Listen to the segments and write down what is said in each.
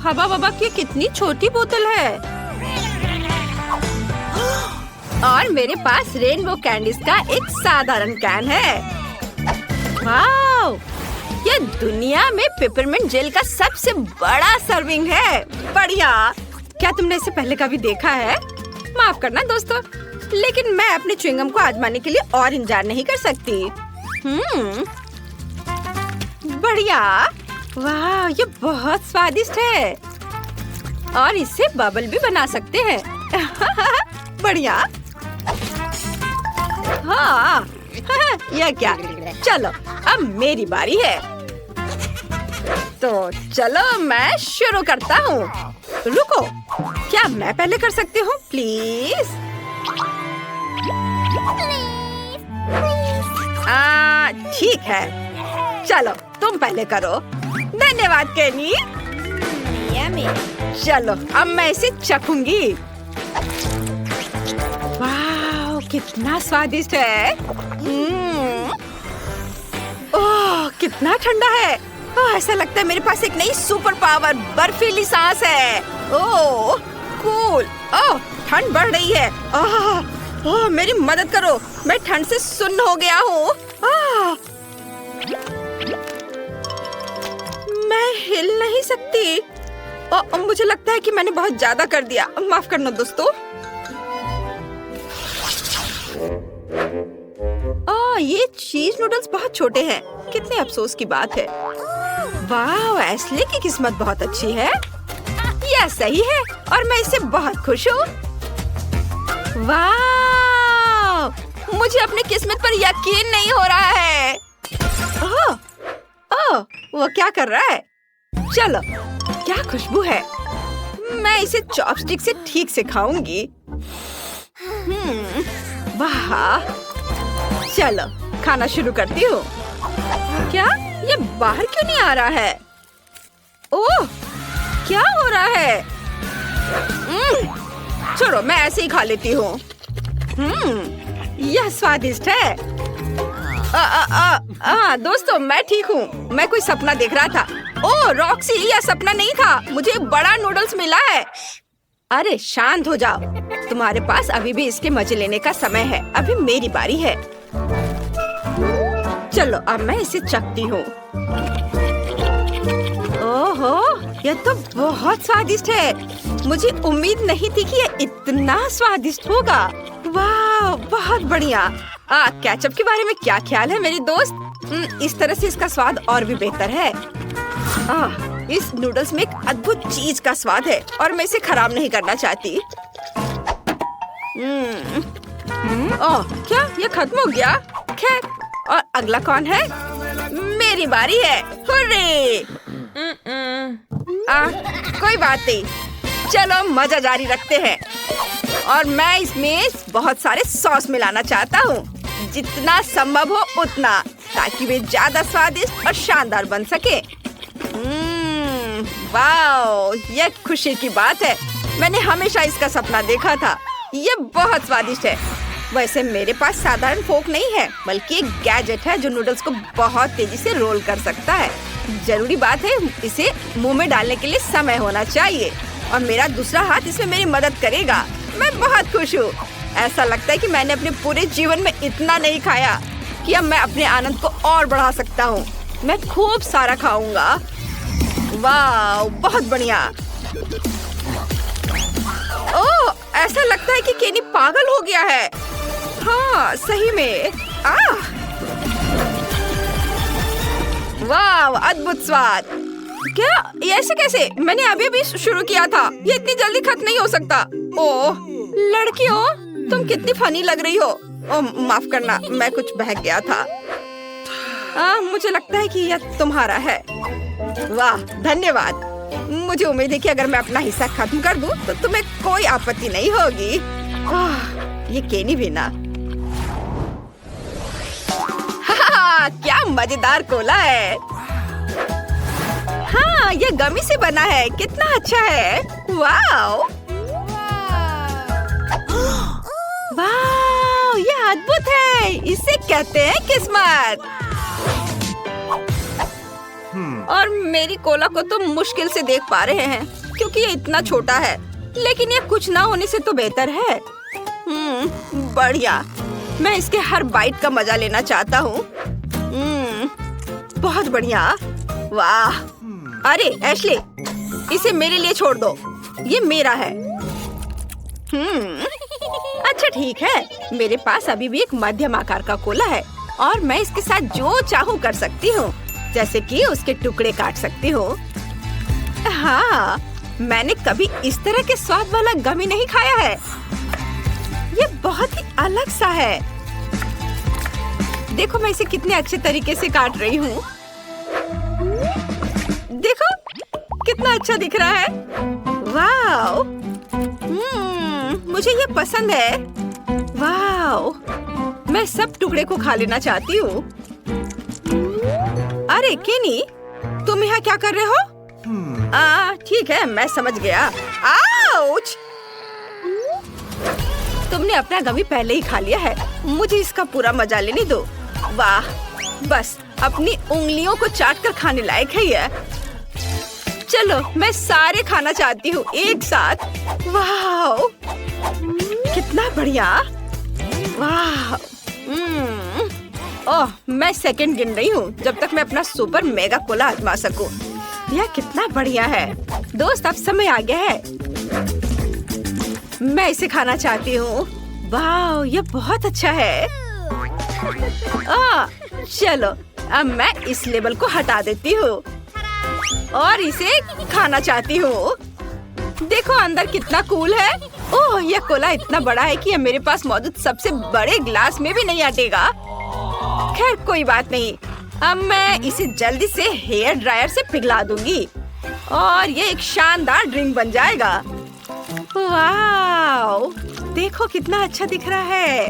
हवा वबा की कितनी छोटी बोतल है। और मेरे पास रेनबो कैंडीज का एक साधारण कैन है। वाओ! ये दुनिया में पेपरमिंट जेल का सबसे बड़ा सर्विंग है। बढ़िया। क्या तुमने इसे पहले कभी देखा है? माफ करना दोस्तों, लेकिन मैं अपने च्युइंगम को आजमाने के लिए और इंतजार नहीं कर सकती। बढ़िया। वाह, ये बहुत स्वादिष्ट है। और इससे बबल भी बना सकते हैं। बढ़िया। हाँ। यह क्या? चलो अब मेरी बारी है। तो चलो मैं शुरू करता हूँ। रुको, क्या मैं पहले कर सकती हूँ प्लीज? ठीक है, चलो तुम पहले करो। धन्यवाद केनी। चलो अब मैं इसे चखूंगी। वाह, कितना स्वादिष्ट है। ओह, कितना ठंडा है। ऐसा लगता है मेरे पास एक नई सुपर पावर बर्फीली सांस है। ओह कूल। ओह, ठंड बढ़ रही है। ओह, मेरी मदद करो, मैं ठंड से सुन्न हो गया हूँ। मैं हिल नहीं सकती। मुझे लगता है कि मैंने बहुत ज्यादा कर दिया। माफ करना दोस्तों। ये चीज नूडल्स बहुत छोटे हैं। कितने अफसोस की बात है। वाह, एस्ले की किस्मत बहुत अच्छी है। यह सही है और मैं इससे बहुत खुश हूँ। वाह, मुझे अपनी किस्मत पर यकीन नहीं हो रहा है। वो क्या कर रहा है? चलो, क्या खुशबू है। मैं इसे चॉपस्टिक से ठीक से खाऊंगी। वाह, चलो खाना शुरू करती हूँ। क्या ये बाहर क्यों नहीं आ रहा है? ओह, क्या हो रहा है? छोड़ो, मैं ऐसे ही खा लेती हूँ। यह स्वादिष्ट है। दोस्तों, मैं ठीक हूँ। मैं कोई सपना देख रहा था। ओह रॉक्सी, यह सपना नहीं था। मुझे बड़ा नूडल्स मिला है। अरे शांत हो जाओ। तुम्हारे पास अभी भी इसके मजे लेने का समय है। अभी मेरी बारी है। चलो अब मैं इसे चखती हूँ। ओहो, यह तो बहुत स्वादिष्ट है। मुझे उम्मीद नहीं थी कि यह इतना स्वादिष्ट होगा। वाह, बहुत बढ़िया। केचप के बारे में क्या ख्याल है मेरी दोस्त? इस तरह से इसका स्वाद और भी बेहतर है। इस नूडल्स में एक अद्भुत चीज का स्वाद है और मैं इसे खराब नहीं करना चाहती। क्या ये खत्म हो गया? खैर, और अगला कौन है? मेरी बारी है। हुर्रे! कोई बात नहीं, चलो मजा जारी रखते हैं। और मैं इसमें बहुत सारे सॉस मिलाना चाहता हूँ, जितना संभव हो उतना, ताकि वे ज्यादा स्वादिष्ट और शानदार बन सके। वाओ, ये खुशी की बात है। मैंने हमेशा इसका सपना देखा था। ये बहुत स्वादिष्ट है। वैसे मेरे पास साधारण फोक नहीं है, बल्कि एक गैजेट है जो नूडल्स को बहुत तेजी से रोल कर सकता है। जरूरी बात है, इसे मुंह में डालने के लिए समय होना चाहिए और मेरा दूसरा हाथ इसमें मेरी मदद करेगा। मैं बहुत खुश हूँ। ऐसा लगता है कि मैंने अपने पूरे जीवन में इतना नहीं खाया कि अब मैं अपने आनंद को और बढ़ा सकता हूँ। मैं खूब सारा खाऊंगा। वाह, बहुत बढ़िया। ओह, ऐसा लगता है कि केनी पागल हो गया है। हाँ, सही में। वाह, अद्भुत स्वाद। क्या ये ऐसे कैसे? मैंने अभी शुरू किया था। ये इतनी जल्दी खत्म नहीं हो सकता। ओह लड़कियों, तुम कितनी फनी लग रही हो। ओह माफ करना, मैं कुछ बहक गया था। मुझे लगता है कि यह तुम्हारा है। वाह, धन्यवाद। मुझे उम्मीद है कि अगर मैं अपना हिस्सा खत्म कर दूं, तो तुम्हें कोई आपत्ति नहीं होगी। ये केनी भी ना। क्या मजेदार कोला है। हाँ, ये गमी से बना है। कितना अच्छा है। वाओ, वाओ, ये अद्भुत है। इसे कहते हैं किस्मत। और मेरी कोला को तो मुश्किल से देख पा रहे हैं क्योंकि ये इतना छोटा है। लेकिन ये कुछ ना होने से तो बेहतर है। बढ़िया, मैं इसके हर बाइट का मजा लेना चाहता हूँ। बहुत बढ़िया, वाह। अरे एशली, इसे मेरे लिए छोड़ दो, ये मेरा है। अच्छा ठीक है, मेरे पास अभी भी एक मध्यम आकार का कोला है और मैं इसके साथ जो चाहूँ कर सकती हूँ, जैसे कि उसके टुकड़े काट सकती हूँ। हाँ, मैंने कभी इस तरह के स्वाद वाला गमी नहीं खाया है। ये बहुत ही अलग सा है। देखो मैं इसे कितने अच्छे तरीके से काट रही हूँ। देखो कितना अच्छा दिख रहा है। वाव, मुझे ये पसंद है। वाव, मैं सब टुकड़े को खा लेना चाहती हूँ। अरे केनी, तुम यहाँ क्या कर रहे हो? ठीक है, मैं समझ गया। आउच! तुमने अपना गमी पहले ही खा लिया है। मुझे इसका पूरा मजा लेने दो। वाह, बस अपनी उंगलियों को चाट कर खाने लायक है ये। चलो, मैं सारे खाना चाहती हूँ एक साथ। वाह, कितना बढ़िया। वाह, ओह, मैं सेकंड गिन रही हूँ जब तक मैं अपना सुपर मेगा कोला आजमा सकूं। यह कितना बढ़िया है। दोस्त, अब समय आ गया है। मैं इसे खाना चाहती हूँ। वाह, यह बहुत अच्छा है। चलो, अब मैं इस लेबल को हटा देती हूँ और इसे खाना चाहती हूँ। देखो अंदर कितना कूल है। ओह, यह कोला इतना बड़ा है कि यह मेरे पास मौजूद सबसे बड़े ग्लास में भी नहीं अटेगा। खैर कोई बात नहीं, अब मैं इसे जल्दी से हेयर ड्रायर से पिघला दूंगी और ये एक शानदार ड्रिंक बन जाएगा। वाव, देखो कितना अच्छा दिख रहा है।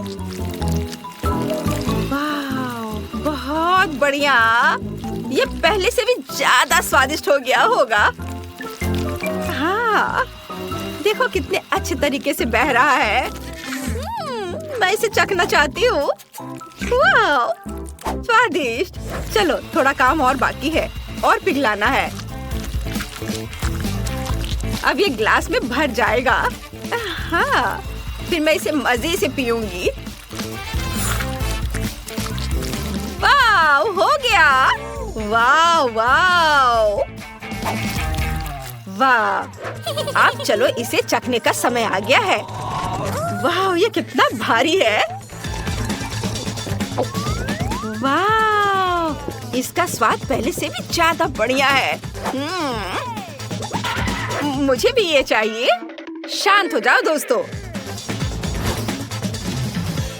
वाव, बहुत बढ़िया। ये पहले से भी ज्यादा स्वादिष्ट हो गया होगा। हाँ, देखो कितने अच्छे तरीके से बह रहा है। मैं इसे चखना चाहती हूँ। वाव, स्वादिष्ट। चलो, थोड़ा काम और बाकी है और पिघलाना है। अब ये ग्लास में भर जाएगा। हाँ, फिर मैं इसे मजे से पीऊंगी। वाव, हो गया। वाव वाव वाह, अब चलो इसे चखने का समय आ गया है। वाह, ये कितना भारी है। वाह, इसका स्वाद पहले से भी ज्यादा बढ़िया है। मुझे भी ये चाहिए। शांत हो जाओ दोस्तों।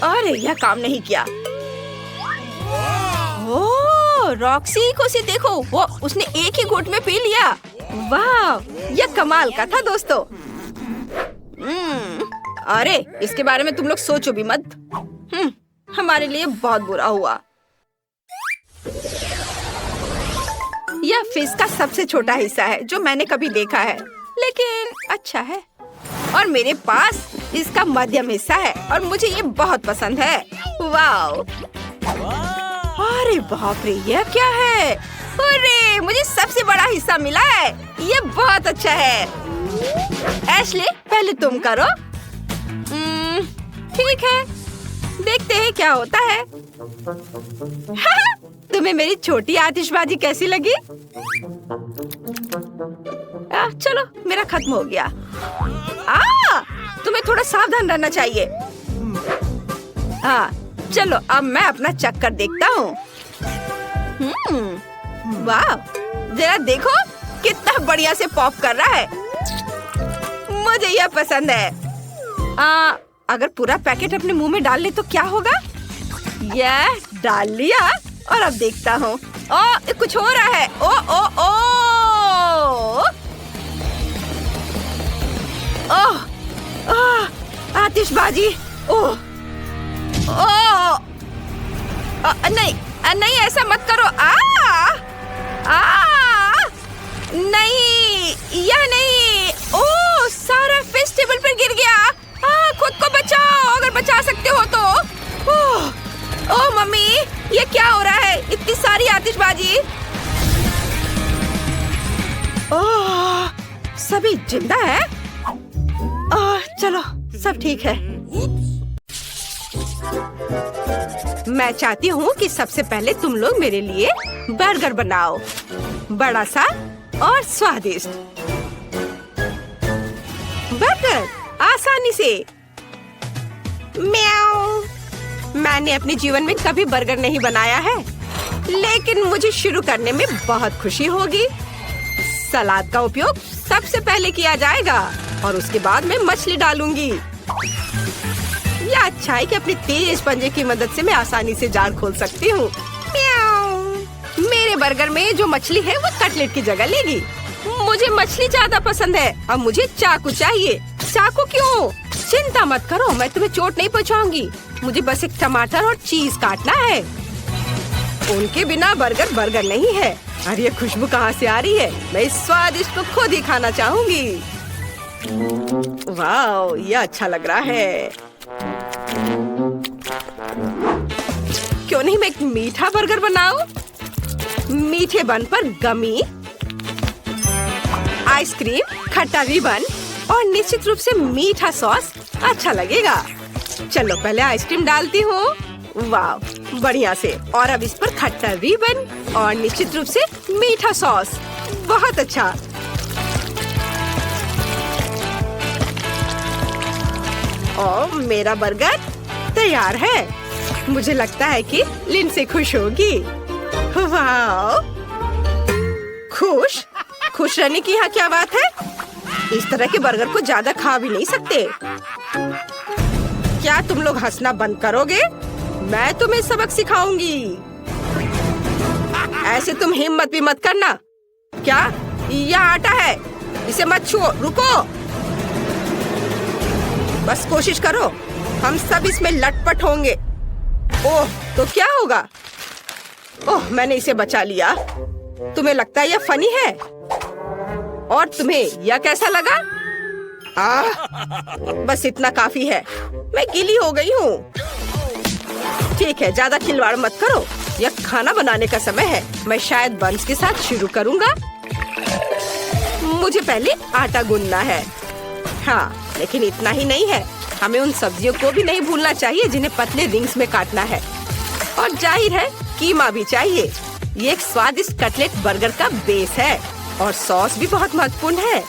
अरे, यह काम नहीं किया। ओह, रॉक्सी को से देखो, वो उसने एक ही घूंट में पी लिया। वाह, यह कमाल का था दोस्तों। अरे, इसके बारे में तुम लोग सोचो भी मत। हमारे लिए बहुत बुरा हुआ। यह फिश का सबसे छोटा हिस्सा है जो मैंने कभी देखा है, लेकिन अच्छा है। और मेरे पास इसका मध्यम हिस्सा है और मुझे ये बहुत पसंद है। वाव! अरे बाप रे, यह क्या है? अरे, मुझे सबसे बड़ा हिस्सा मिला है। ये बहुत अच्छा है। एशली, पहले तुम करो। ठीक है, देखते हैं क्या होता है। तुम्हें मेरी छोटी आतिशबाजी कैसी लगी? चलो, मेरा खत्म हो गया। तुम्हें थोड़ा सावधान रहना चाहिए। चलो, अब मैं अपना चक्कर देखता हूँ। वाह, जरा देखो कितना बढ़िया से पॉप कर रहा है। मुझे यह पसंद है। अगर पूरा पैकेट अपने मुंह में डाल ले तो क्या होगा? यह डाल लिया और अब देखता हूँ। कुछ हो रहा है। आतिशबाजी। नहीं नहीं, ऐसा मत करो। नहीं, यह नहीं। सारा फिश टेबल पर गिर गया। खुद को बचाओ अगर बचा सकते हो तो। मम्मी, ये क्या हो रहा है? इतनी सारी आतिशबाजी। ओह, सभी जिंदा है। चलो सब ठीक है। मैं चाहती हूँ कि सबसे पहले तुम लोग मेरे लिए बर्गर बनाओ, बड़ा सा और स्वादिष्ट। बर्गर आसानी से। म्याऊ। मैंने अपने जीवन में कभी बर्गर नहीं बनाया है, लेकिन मुझे शुरू करने में बहुत खुशी होगी। सलाद का उपयोग सबसे पहले किया जाएगा और उसके बाद मैं मछली डालूंगी। यह अच्छा है कि अपने तेज पंजे की मदद से मैं आसानी से जाल खोल सकती हूँ। मेरे बर्गर में जो मछली है वो कटलेट की जगह लेगी। मुझे मछली ज्यादा पसंद है। अब मुझे चाकू चाहिए। चाकू क्यों? चिंता मत करो, मैं तुम्हें चोट नहीं पहुँचाऊंगी। मुझे बस एक टमाटर और चीज काटना है। उनके बिना बर्गर बर्गर नहीं है। अरे ये खुशबू कहाँ से आ रही है? मैं इस स्वादिष्ट को खुद ही खाना चाहूंगी। वाह, ये अच्छा लग रहा है। क्यों नहीं मैं एक मीठा बर्गर बनाऊं? मीठे बन पर गमी, आइसक्रीम, खट्टा रिबन और निश्चित रूप से मीठा सॉस अच्छा लगेगा। चलो पहले आइसक्रीम डालती हूँ। वाह, बढ़िया से। और अब इस पर खट्टा रिबन और निश्चित रूप से मीठा सॉस। बहुत अच्छा। और मेरा बर्गर तैयार है। मुझे लगता है कि लिंडसे खुश होगी। वाह, खुश? खुश रहने की यहाँ क्या बात है? इस तरह के बर्गर को ज्यादा खा भी नहीं सकते। क्या तुम लोग हंसना बंद करोगे? मैं तुम्हें सबक सिखाऊंगी। ऐसे तुम हिम्मत भी मत करना। क्या? यह आटा है, इसे मत छुओ। रुको, बस कोशिश करो। हम सब इसमें लटपट होंगे। ओह, तो क्या होगा? ओह, मैंने इसे बचा लिया। तुम्हें लगता है यह फनी है? और तुम्हें यह कैसा लगा? बस इतना काफी है। मैं गीली हो गई हूँ। ठीक है, ज्यादा खिलवाड़ मत करो। यह खाना बनाने का समय है। मैं शायद बंस के साथ शुरू करूँगा। मुझे पहले आटा गूंदना है। हाँ, लेकिन इतना ही नहीं है। हमें उन सब्जियों को भी नहीं भूलना चाहिए जिन्हें पतले रिंग्स में काटना है। और जाहिर है कीमा भी चाहिए। ये एक स्वादिष्ट कटलेट बर्गर का बेस है और सॉस भी बहुत महत्वपूर्ण है।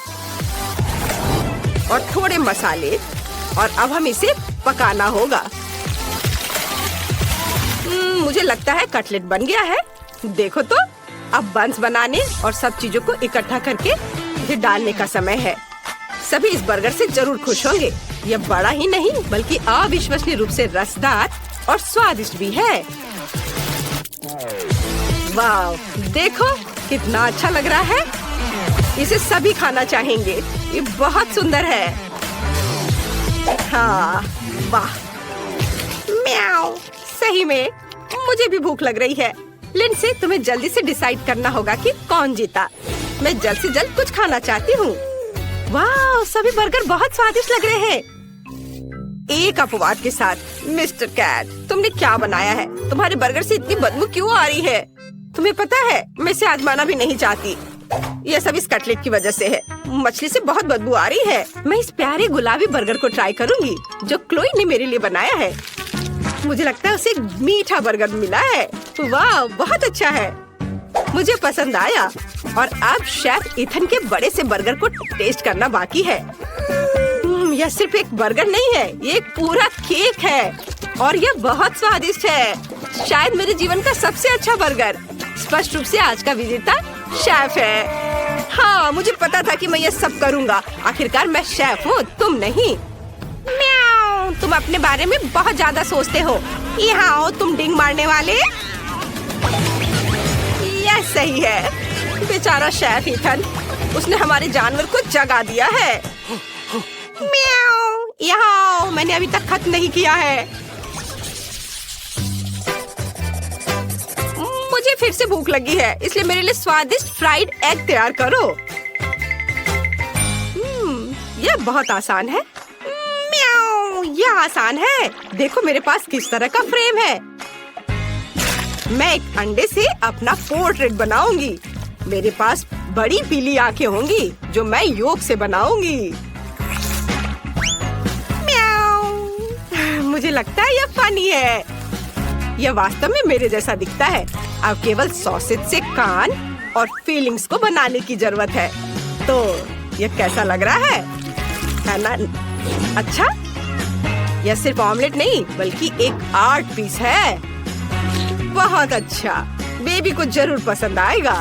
और थोड़े मसाले। और अब हम इसे पकाना होगा। मुझे लगता है कटलेट बन गया है। देखो तो, अब बंस बनाने और सब चीजों को इकट्ठा करके इसे डालने का समय है। सभी इस बर्गर से जरूर खुश होंगे। यह बड़ा ही नहीं बल्कि अविश्वसनीय रूप से रसदार और स्वादिष्ट भी है। वाह, देखो कितना अच्छा लग रहा है। इसे सभी खाना चाहेंगे। ये बहुत सुंदर है। हाँ, वाह। म्याऊ, सही में मुझे भी भूख लग रही है। लिंडसे, तुम्हें जल्दी से डिसाइड करना होगा कि कौन जीता। मैं जल्द से जल्द कुछ खाना चाहती हूँ। वाह, सभी बर्गर बहुत स्वादिष्ट लग रहे हैं। एक अपवाद के साथ। मिस्टर कैट, तुमने क्या बनाया है? तुम्हारे बर्गर से इतनी बदबू क्यों आ रही है? तुम्हें पता है, मैं इसे आजमाना भी नहीं चाहती। यह सब इस कटलेट की वजह से है। मछली से बहुत बदबू आ रही है। मैं इस प्यारे गुलाबी बर्गर को ट्राई करूंगी जो क्लोई ने मेरे लिए बनाया है। मुझे लगता है उसे मीठा बर्गर मिला है। वाह, बहुत अच्छा है। मुझे पसंद आया। और अब शेफ इथन के बड़े से बर्गर को टेस्ट करना बाकी है। यह सिर्फ एक बर्गर नहीं है, ये एक पूरा केक है और यह बहुत स्वादिष्ट है। शायद मेरे जीवन का सबसे अच्छा बर्गर। स्पष्ट रूप से आज का विजेता शेफ है। हाँ, मुझे पता था कि मैं ये सब करूँगा। आखिरकार मैं शेफ हूँ, तुम नहीं। म्याऊ, तुम अपने बारे में बहुत ज्यादा सोचते हो। यहाँ आओ तुम डिंग मारने वाले। यह सही है। बेचारा शेफ इथन, उसने हमारे जानवर को जगा दिया है। म्याऊ, यहाँ आओ, मैंने अभी तक खत्म नहीं किया है। मुझे फिर से भूख लगी है, इसलिए मेरे लिए स्वादिष्ट फ्राइड एग तैयार करो। यह बहुत आसान है। म्याऊ, यह आसान है। देखो मेरे पास किस तरह का फ्रेम है। मैं एक अंडे से अपना पोर्ट्रेट बनाऊंगी। मेरे पास बड़ी पीली आंखें होंगी जो मैं योग से बनाऊंगी। म्याऊ। मुझे लगता है यह फनी है। यह वास्तव में मेरे जैसा दिखता है। अब केवल सॉसेज से कान और फीलिंग्स को बनाने की जरूरत है। तो यह कैसा लग रहा है ना? अच्छा, यह सिर्फ ऑमलेट नहीं बल्कि एक आर्ट पीस है। बहुत अच्छा, बेबी को जरूर पसंद आएगा।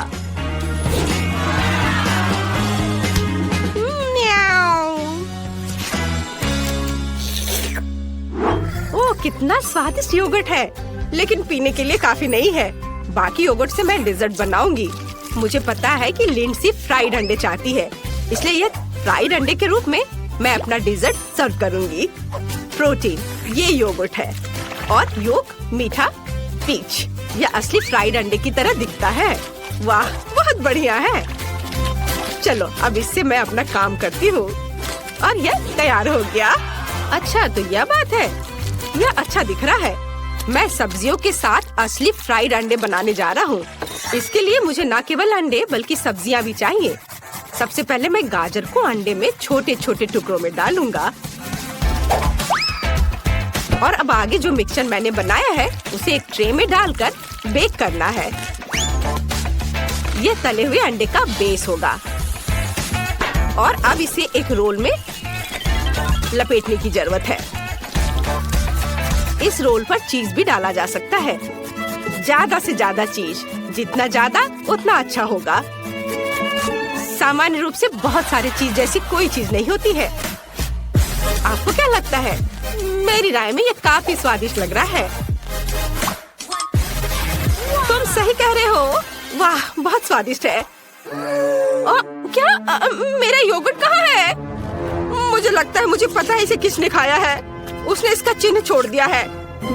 ओह, कितना स्वादिष्ट योगर्ट है, लेकिन पीने के लिए काफी नहीं है। बाकी योगर्ट से मैं डेजर्ट बनाऊंगी। मुझे पता है कि लिंडसी फ्राइड अंडे चाहती है, इसलिए यह फ्राइड अंडे के रूप में मैं अपना डेजर्ट सर्व करूंगी। प्रोटीन, ये योगर्ट है और योग मीठा पीच। यह असली फ्राइड अंडे की तरह दिखता है। वाह, बहुत बढ़िया है। चलो अब इससे मैं अपना काम करती हूँ और यह तैयार हो गया। अच्छा, तो यह बात है, यह अच्छा दिख रहा है। मैं सब्जियों के साथ असली फ्राइड अंडे बनाने जा रहा हूँ। इसके लिए मुझे न केवल अंडे बल्कि सब्जियाँ भी चाहिए। सबसे पहले मैं गाजर को अंडे में छोटे छोटे टुकड़ों में डालूंगा और अब आगे जो मिक्सचर मैंने बनाया है उसे एक ट्रे में डालकर बेक करना है। ये तले हुए अंडे का बेस होगा और अब इसे एक रोल में लपेटने की जरूरत है। इस रोल पर चीज भी डाला जा सकता है। ज्यादा से ज्यादा चीज, जितना ज्यादा उतना अच्छा होगा। सामान्य रूप से बहुत सारी चीज जैसी कोई चीज नहीं होती है। आपको क्या लगता है? मेरी राय में ये काफी स्वादिष्ट लग रहा है। तुम सही कह रहे हो। वाह, बहुत स्वादिष्ट है। क्या मेरा योगर्ट कहाँ है? मुझे लगता है मुझे पता है इसे किसने खाया है। उसने इसका चिन्ह छोड़ दिया है।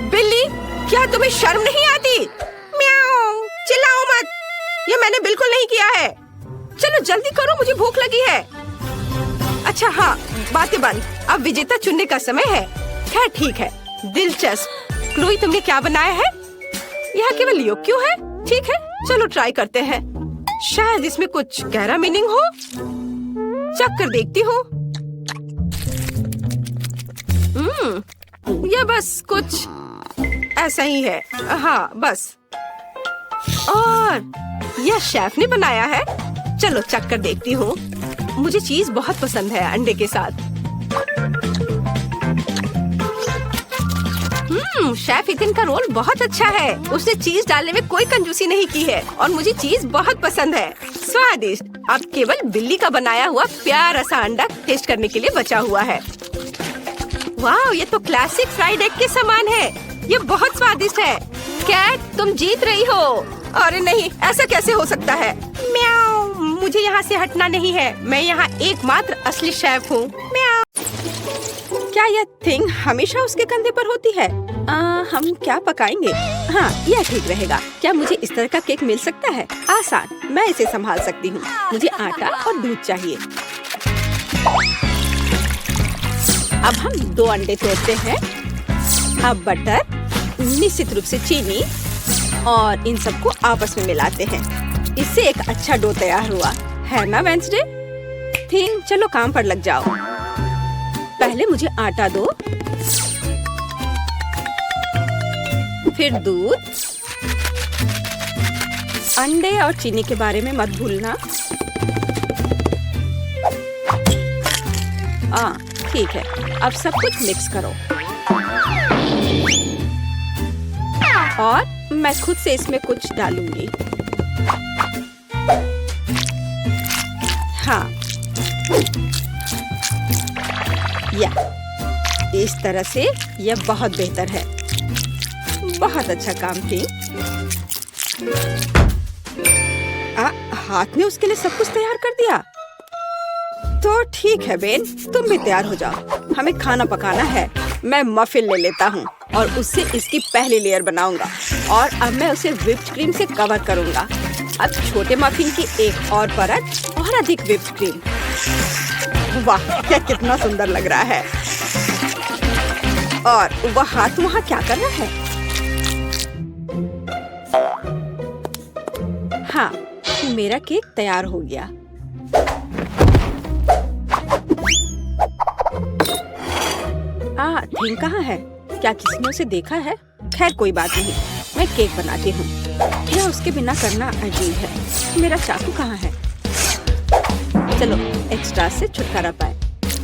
बिल्ली, क्या तुम्हें शर्म नहीं आती? म्याऊ, चिल्लाओ मत। ये मैंने बिल्कुल नहीं किया है। चलो जल्दी करो, मुझे भूख लगी है। अच्छा हाँ, बातें बंद। अब विजेता चुनने का समय है। खैर ठीक है, दिलचस्प। क्लोई, तुमने क्या बनाया है? यह केवल योग क्यों है? ठीक है, चलो ट्राई करते हैं। शायद इसमें कुछ गहरा मीनिंग हो। चख कर देखती हूँ। यह बस कुछ ऐसा ही है। हाँ बस। और यह शेफ ने बनाया है। चलो चख कर देखती हूँ। मुझे चीज बहुत पसंद है अंडे के साथ। शेफ इथिन का रोल बहुत अच्छा है। उसने चीज डालने में कोई कंजूसी नहीं की है और मुझे चीज बहुत पसंद है। स्वादिष्ट। अब केवल बिल्ली का बनाया हुआ प्यारा सा अंडा टेस्ट करने के लिए बचा हुआ है। वाह, ये तो क्लासिक फ्राइड एग के समान है। ये बहुत स्वादिष्ट है। कैट, तुम जीत रही हो। अरे नहीं, ऐसा कैसे हो सकता है? म्याऊ, मुझे यहाँ से हटना नहीं है। मैं यहाँ एकमात्र असली शेफ हूँ। म्याऊ। क्या यह थिंग हमेशा उसके कंधे पर होती है? हम क्या पकाएंगे? हाँ, यह ठीक रहेगा। क्या मुझे इस तरह का केक मिल सकता है? आसान, मैं इसे संभाल सकती हूँ। मुझे आटा और दूध चाहिए। अब हम 2 अंडे तोड़ते हैं। अब बटर, निश्चित रूप से चीनी और इन सबको आपस में मिलाते हैं। इससे एक अच्छा डो तैयार हुआ है ना वेंसडे? थिंग, चलो काम पर लग जाओ। पहले मुझे आटा दो, फिर दूध, अंडे और चीनी के बारे में मत भूलना। ठीक है, अब सब कुछ मिक्स करो और मैं खुद से इसमें कुछ डालूंगी। हाँ, या इस तरह से यह बहुत बेहतर है। बहुत अच्छा काम की। हाथ ने उसके लिए सब कुछ तैयार कर दिया। तो ठीक है बेन, तुम भी तैयार हो जाओ। हमें खाना पकाना है। मैं मफिन ले लेता हूँ और उससे इसकी पहली लेयर बनाऊंगा और अब मैं उसे व्हिप्ड क्रीम से कवर करूंगा। अब छोटे मफिन की एक और परत और अधिक व्हिप्ड क्रीम। वाह, क्या कितना सुंदर लग रहा है। और वह हाथ वहाँ क्या कर रहा है? हाँ, मेरा केक तैयार हो गया। थिंग कहाँ है? क्या किसी ने उसे देखा है? खैर कोई बात नहीं, मैं केक बनाती हूँ। यह उसके बिना करना अजीब है। मेरा चाकू कहाँ है? चलो एक्स्ट्रा से छुटकारा पाए।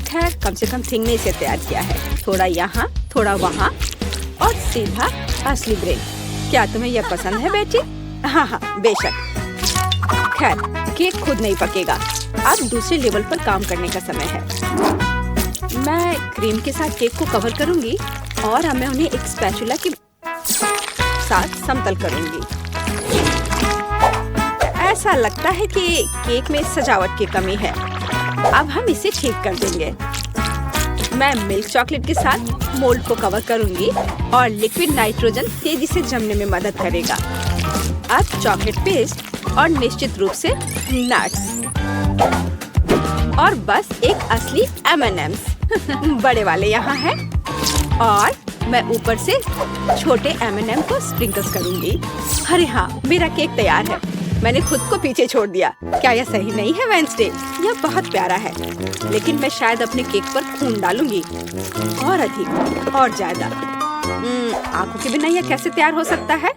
खैर कम से कम थिंग ने इसे तैयार किया है। थोड़ा यहाँ, थोड़ा वहाँ और सीधा असली ब्रेड। क्या तुम्हें यह पसंद है बेटी? हाँ हाँ बेशक। खैर केक खुद नहीं पकेगा। अब दूसरे लेवल पर काम करने का समय है। मैं क्रीम के साथ केक को कवर करूंगी और मैं उन्हें एक स्पैचुला के साथ समतल करूंगी। ऐसा लगता है कि केक में सजावट की कमी है। अब हम इसे ठीक कर देंगे। मैं मिल्क चॉकलेट के साथ मोल्ड को कवर करूंगी और लिक्विड नाइट्रोजन तेजी से जमने में मदद करेगा। अब चॉकलेट पेस्ट और निश्चित रूप से नट्स और बस एक असली M&M's बड़े वाले यहाँ हैं और मैं ऊपर से छोटे M&M को स्प्रिंकल्स करूंगी। अरे हाँ, मेरा केक तैयार है। मैंने खुद को पीछे छोड़ दिया। क्या यह सही नहीं है वेंसडे? यह बहुत प्यारा है, लेकिन मैं शायद अपने केक पर खून डालूंगी और अधिक और ज्यादा। आंखों के बिना यह कैसे तैयार हो सकता है?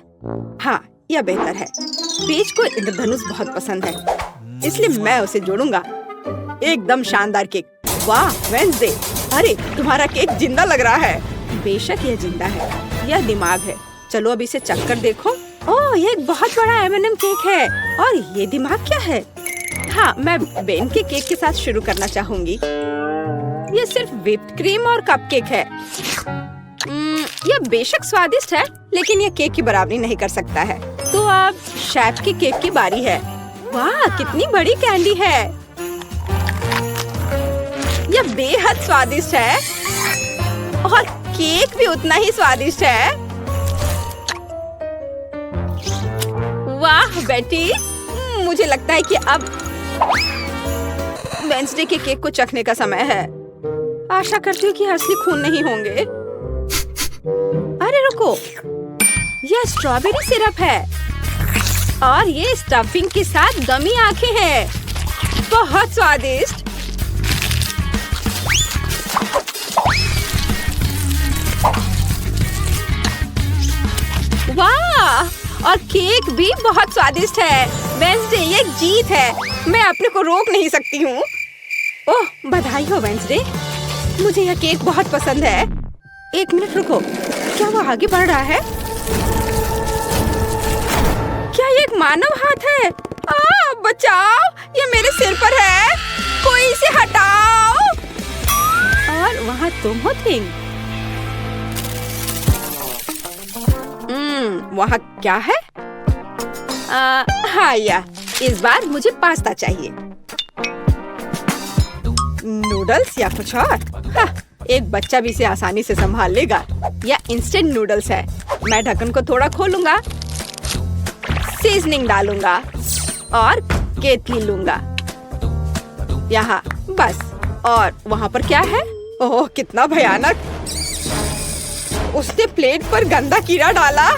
हाँ, यह बेहतर है। पेज को इंद्रधनुष बहुत पसंद है, इसलिए मैं उसे जोड़ूंगा। एकदम शानदार केक। वाह वेंसडे, अरे तुम्हारा केक जिंदा लग रहा है। बेशक यह जिंदा है, यह दिमाग है। चलो अब इसे चख कर देखो। ओह, यह एक बहुत बड़ा M&M केक है और ये दिमाग क्या है? हाँ, मैं बेन के केक के साथ शुरू करना चाहूंगी। यह सिर्फ व्हिप्ड क्रीम और कपकेक है। यह बेशक स्वादिष्ट है, लेकिन यह केक की बराबरी नहीं कर सकता है। तो अब शेफ के केक की बारी है। वाह, कितनी बड़ी कैंडी है। यह बेहद स्वादिष्ट है और केक भी उतना ही स्वादिष्ट है। वाह बेटी, मुझे लगता है कि अब वेंसडे के केक को चखने का समय है। आशा करती हूँ कि असली खून नहीं होंगे। अरे रुको, यह स्ट्रॉबेरी सिरप है और ये स्टफिंग के साथ गमी आंखें हैं। बहुत स्वादिष्ट। वाह, और केक भी बहुत स्वादिष्ट है। वेंसडे, ये एक जीत है। मैं अपने को रोक नहीं सकती हूँ। ओह, बधाई हो वेंसडे, मुझे यह केक बहुत पसंद है। एक मिनट रुको, क्या वो आगे बढ़ रहा है? क्या ये एक मानव हाथ है? बचाओ, ये मेरे सिर पर है। कोई इसे हटाओ। और वहाँ तुम हो थिंग। वहाँ क्या है? हाँ, इस बार मुझे पास्ता चाहिए। नूडल्स या कुछ और? हाँ, एक बच्चा भी इसे आसानी से संभाल लेगा। या इंस्टेंट नूडल्स है। मैं ढक्कन को थोड़ा खोलूंगा, सीजनिंग डालूंगा और केतली लूंगा। यहाँ बस। और वहाँ पर क्या है? ओह, कितना भयानक। उसने प्लेट पर गंदा कीड़ा डाला।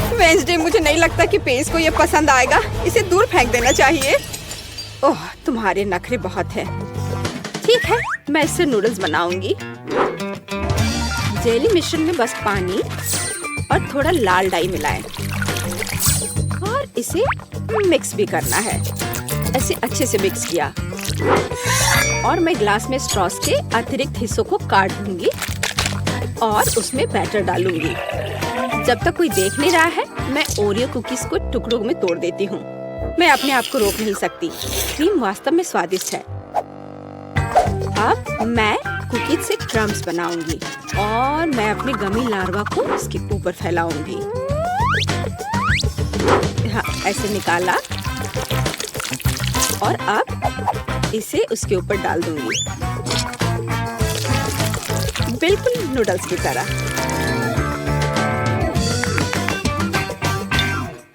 वेंसडे, मुझे नहीं लगता कि पेज को ये पसंद आएगा। इसे दूर फेंक देना चाहिए। ओह, तुम्हारे नखरे बहुत हैं। ठीक है, मैं इससे नूडल्स बनाऊंगी। जेली मिश्रण में बस पानी और थोड़ा लाल डाई मिलाएं और इसे मिक्स भी करना है। ऐसे अच्छे से मिक्स किया और मैं ग्लास में स्ट्रॉस के अतिरिक्त हिस्सों को काट दूंगी और उसमें बैटर डालूंगी। जब तक कोई देख नहीं रहा है, मैं ओरियो कुकीज को टुकड़ों में तोड़ देती हूँ। मैं अपने आप को रोक नहीं सकती। क्रीम वास्तव में स्वादिष्ट है। अब मैं कुकीज से क्रम्स बनाऊंगी और मैं अपने गमी लार्वा को इसके ऊपर फैलाऊंगी। हाँ, ऐसे निकाला और अब इसे उसके ऊपर डाल दूंगी, बिल्कुल नूडल्स की तरह।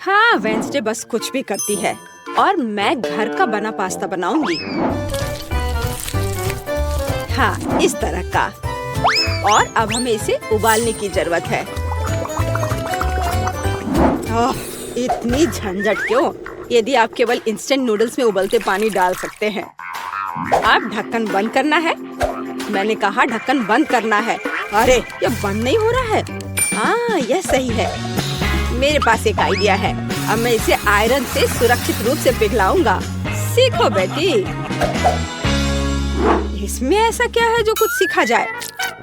हाँ, वेंसडे बस कुछ भी करती है और मैं घर का बना पास्ता बनाऊंगी। हाँ, इस तरह का। और अब हमें इसे उबालने की जरूरत है। इतनी झंझट क्यों? यदि आप केवल इंस्टेंट नूडल्स में उबलते पानी डाल सकते हैं। अब ढक्कन बंद करना है। मैंने कहा ढक्कन बंद करना है। अरे ये बंद नहीं हो रहा है। हाँ यह सही है। मेरे पास एक आइडिया है। अब मैं इसे आयरन से सुरक्षित रूप से पिघलाऊंगा। सीखो बेटी। इसमें ऐसा क्या है जो कुछ सीखा जाए?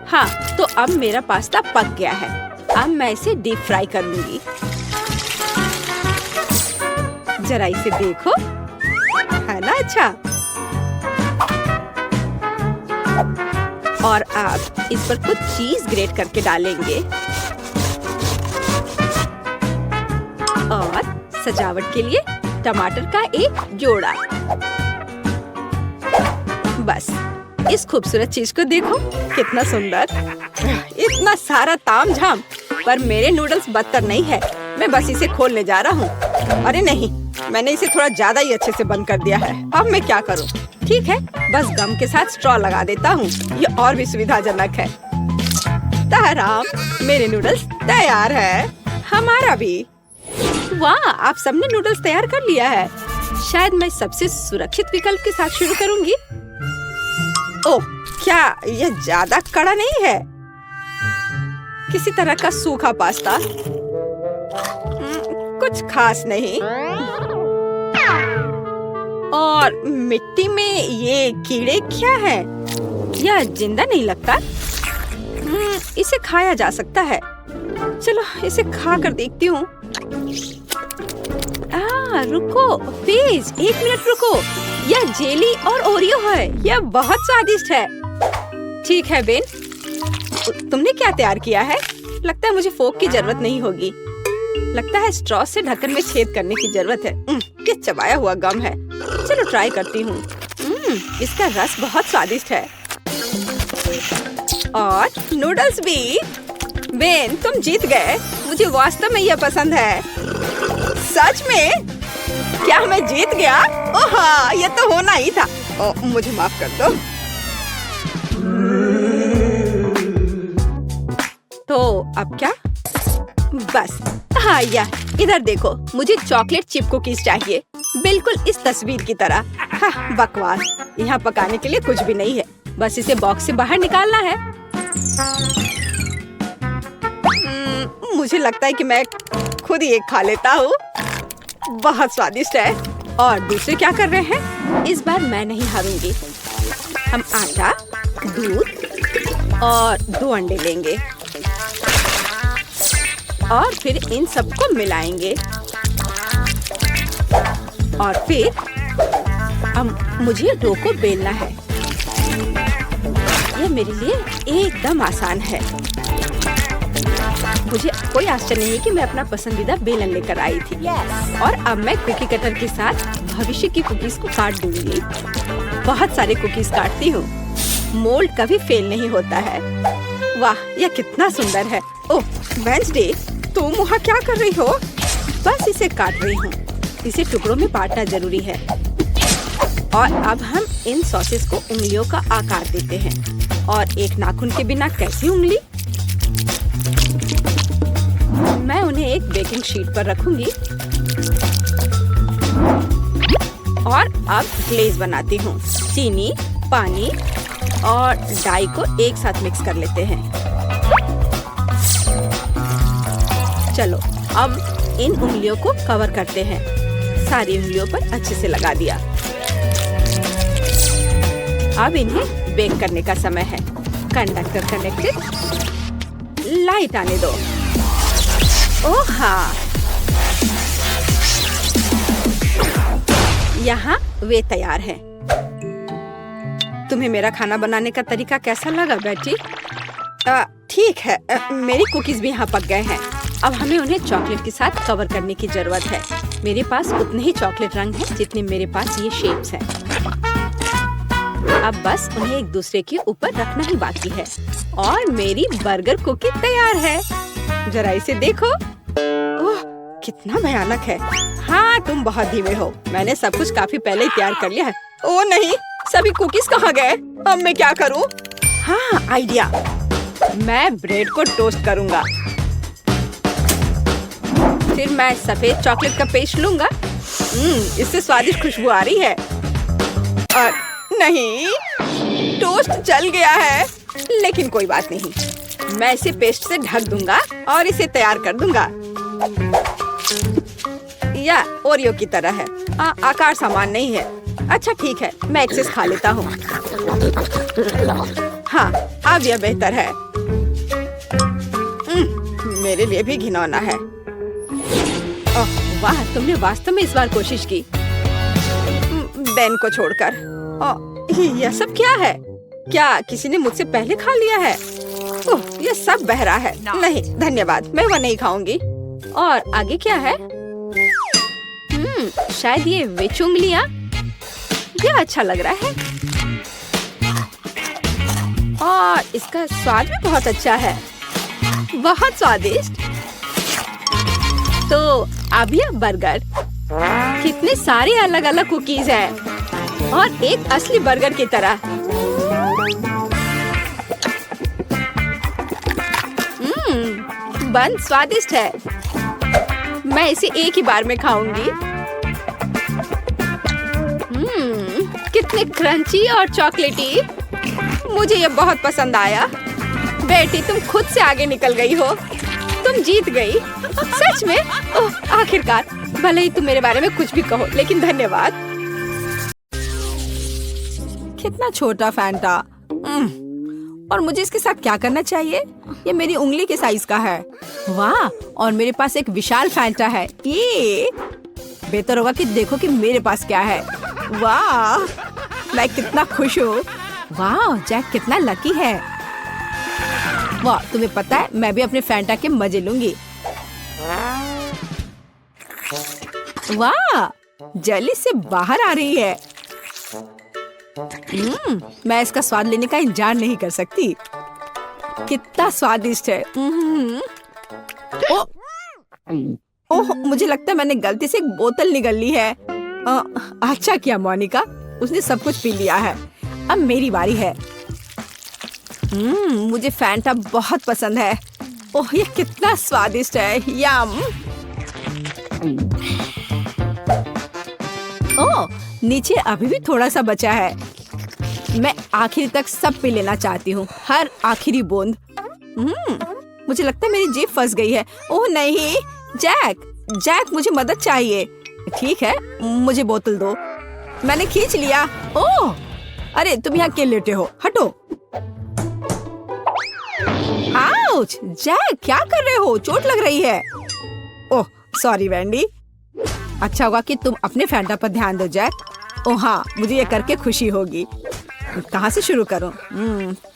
हाँ तो अब मेरा पास्ता पक गया है। अब मैं इसे डीप फ्राई करूंगी। जरा इसे देखो, है ना अच्छा? और अब इस पर कुछ चीज ग्रेट करके डालेंगे और सजावट के लिए टमाटर का एक जोड़ा। बस इस खूबसूरत चीज को देखो, कितना सुंदर। इतना सारा तामझाम, पर मेरे नूडल्स बदतर नहीं है। मैं बस इसे खोलने जा रहा हूँ। अरे नहीं, मैंने इसे थोड़ा ज्यादा ही अच्छे से बंद कर दिया है। अब मैं क्या करूँ? ठीक है, बस गम के साथ स्ट्रॉ लगा देता हूँ। ये और भी सुविधाजनक है। ताराम, मेरे नूडल्स तैयार है। हमारा भी। वाह, आप सबने नूडल्स तैयार कर लिया है। शायद मैं सबसे सुरक्षित विकल्प के साथ शुरू करूंगी। ओह, क्या यह ज्यादा कड़ा नहीं है? किसी तरह का सूखा पास्ता, कुछ खास नहीं। और मिट्टी में ये कीड़े क्या है? यह जिंदा नहीं लगता। इसे खाया जा सकता है। चलो इसे खा कर देखती हूँ। रुको प्लीज, 1 मिनट रुको। यह जेली और ओरियो है। यह बहुत स्वादिष्ट है। ठीक है बेन, तुमने क्या तैयार किया है? लगता है मुझे फोक की जरूरत नहीं होगी। लगता है स्ट्रॉ से ढक्कन में छेद करने की जरूरत है। क्या चबाया हुआ गम है। चलो ट्राई करती हूँ। इसका रस बहुत स्वादिष्ट है। और नूडल्स भी। बेन, तुम जीत गए। मुझे वास्तव में यह पसंद है। सच में? क्या मैं जीत गया? ओह हाँ, यह तो होना ही था। मुझे माफ कर दो। तो अब क्या? बस हाँ, इधर देखो, मुझे चॉकलेट चिप कुकीज चाहिए, बिल्कुल इस तस्वीर की तरह। हाँ, बकवास। यहाँ पकाने के लिए कुछ भी नहीं है। बस इसे बॉक्स से बाहर निकालना है। मुझे लगता है कि मैं खुद ही एक खा लेता हूँ। बहुत स्वादिष्ट है। और दूसरे क्या कर रहे हैं? इस बार मैं नहीं हारूंगी। हम आटा, दूध और 2 अंडे लेंगे और फिर इन सबको मिलाएंगे। और फिर मुझे डो को बेलना है। यह मेरे लिए एकदम आसान है। मुझे कोई आश्चर्य नहीं है कि मैं अपना पसंदीदा बेलन लेकर आई थी। और अब मैं कुकी कटर के साथ भविष्य की कुकीज को काट दूंगी। बहुत सारे कुकीज काटती हूँ। मोल्ड कभी फेल नहीं होता है। वाह, यह कितना सुंदर है। ओह वेंसडे, तुम वहाँ क्या कर रही हो? बस इसे काट रही हूँ। इसे टुकड़ों में बांटना जरूरी है। और अब हम इन सॉसेस को उंगलियों का आकार देते हैं। और एक नाखून के बिना कैसी उंगली? मैं उन्हें एक बेकिंग शीट पर रखूंगी। और अब ग्लेज बनाती हूँ। चीनी, पानी और डाई को एक साथ मिक्स कर लेते हैं। चलो अब इन उंगलियों को कवर करते हैं। सारी उंगलियों पर अच्छे से लगा दिया। अब इन्हें बेक करने का समय है। Conductor connected. लाइट आने दो। ओह हाँ, यहाँ वे तैयार हैं। तुम्हें मेरा खाना बनाने का तरीका कैसा लगा बेटी? ठीक है, मेरी कुकीज भी यहाँ पक गए हैं। अब हमें उन्हें चॉकलेट के साथ कवर करने की जरूरत है। मेरे पास उतने ही चॉकलेट रंग हैं जितने मेरे पास ये शेप्स हैं। अब बस उन्हें एक दूसरे के ऊपर रखना ही बाकी है। और मेरी बर्गर कुकी तैयार है। जरा इसे देखो। ओह, कितना भयानक है। हाँ, तुम बहुत धीमे हो। मैंने सब कुछ काफी पहले ही तैयार कर लिया है। ओह नहीं, सभी कुकीज कहाँ गए? अब मैं क्या करूँ? हाँ, आइडिया। मैं ब्रेड को टोस्ट करूँगा। फिर मैं सफेद चॉकलेट का पेस्ट लूँगा। इससे स्वादिष्ट खुशबू आ रही है। और नहीं, टोस्ट जल गया है, लेकिन कोई बात नहीं, मैं इसे पेस्ट से ढक दूंगा और इसे तैयार कर दूंगा। या ओरियो की तरह है, आकार समान नहीं है। अच्छा ठीक है, मैं एक्सेस खा लेता हूँ। हाँ, अब यह बेहतर है। मेरे लिए भी घिनौना है। ओह वाह, तुमने वास्तव में इस बार कोशिश की। बेन को छोड़कर। यह सब क्या है? क्या किसी ने मुझसे पहले खा लिया है? ओह, यह सब बह रहा है। नहीं धन्यवाद, मैं वह नहीं खाऊंगी। और आगे क्या है? शायद ये विच उंगलियां। यह अच्छा लग रहा है और इसका स्वाद भी बहुत अच्छा है, बहुत स्वादिष्ट। तो अब यह बर्गर, कितने सारे अलग अलग कुकीज हैं और एक असली बर्गर की तरह। बन स्वादिष्ट है, मैं इसे एक ही बार में खाऊंगी। कितने क्रंची और चॉकलेटी, मुझे ये बहुत पसंद आया। बेटी, तुम खुद से आगे निकल गई हो, तुम जीत गई। सच में? ओह, आखिरकार। भले ही तुम मेरे बारे में कुछ भी कहो, लेकिन धन्यवाद। कितना छोटा फैंटा। और मुझे इसके साथ क्या करना चाहिए? ये मेरी उंगली के साइज का है। वाह, और मेरे पास एक विशाल फैंटा है। ये बेहतर होगा कि देखो कि मेरे पास क्या है। वाह, मैं कितना खुश हूँ। वाह, जैक कितना लकी है। वाह, तुम्हें पता है मैं भी अपने फैंटा के मजे लूंगी। वाह, जली से बाहर आ रही है। मैं इसका स्वाद लेने का इंतजार नहीं कर सकती। कितना स्वादिष्ट है। ओह, मुझे लगता है मैंने गलती से एक बोतल निगल ली है। अच्छा किया मोनिका, उसने सब कुछ पी लिया है। अब मेरी बारी है। मुझे फैंटा बहुत पसंद है। ओह, ये कितना स्वादिष्ट है। यम। ओह, नीचे अभी भी थोड़ा सा बचा है। मैं आखिर तक सब पी लेना चाहती हूँ, हर आखिरी बूंद। मुझे लगता है मेरी जीभ फंस गई है। ओह नहीं, जैक मुझे मदद चाहिए। ठीक है, मुझे बोतल दो। मैंने खींच लिया। ओह, अरे तुम यहाँ क्यों लेटे हो? हटो। आउच! जैक, क्या कर रहे हो? चोट लग रही है। Oh sorry Wendy. अच्छा होगा कि तुम अपने फैंटा पर ध्यान दो जैक। ओह हाँ, मुझे ये करके खुशी होगी। कहाँ से शुरू करूं?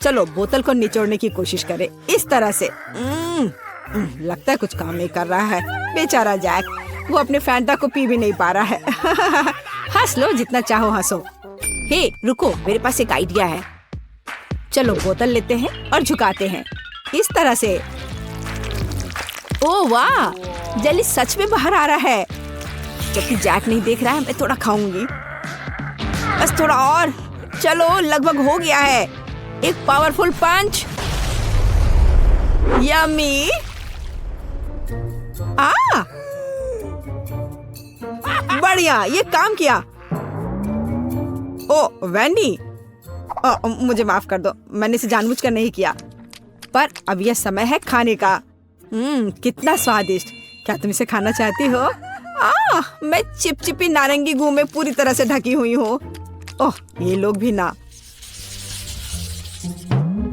चलो बोतल को निचोड़ने की कोशिश करें, इस तरह से। लगता है कुछ काम नहीं कर रहा है। बेचारा जैक, वो अपने फैंटा को पी भी नहीं पा रहा है। हंस लो जितना चाहो हंसो। हे रुको, मेरे पास एक आइडिया है। चलो बोतल लेते हैं और झुकाते हैं, इस तरह से। ओह वाह, जेली सच में बाहर आ रहा है। जबकि जैक नहीं देख रहा है, मैं थोड़ा खाऊंगी। बस थोड़ा और। चलो, लगभग हो गया है। एक पावरफुल पंच। यम्मी। बढ़िया, ये काम किया। ओ वेंडी, मुझे माफ कर दो, मैंने इसे जानबूझकर नहीं किया। पर अब यह समय है खाने का। कितना स्वादिष्ट। क्या तुम इसे खाना चाहती हो? मैं चिपचिपी नारंगी गू में पूरी तरह से ढकी हुई हूँ। ओह, ये लोग भी ना।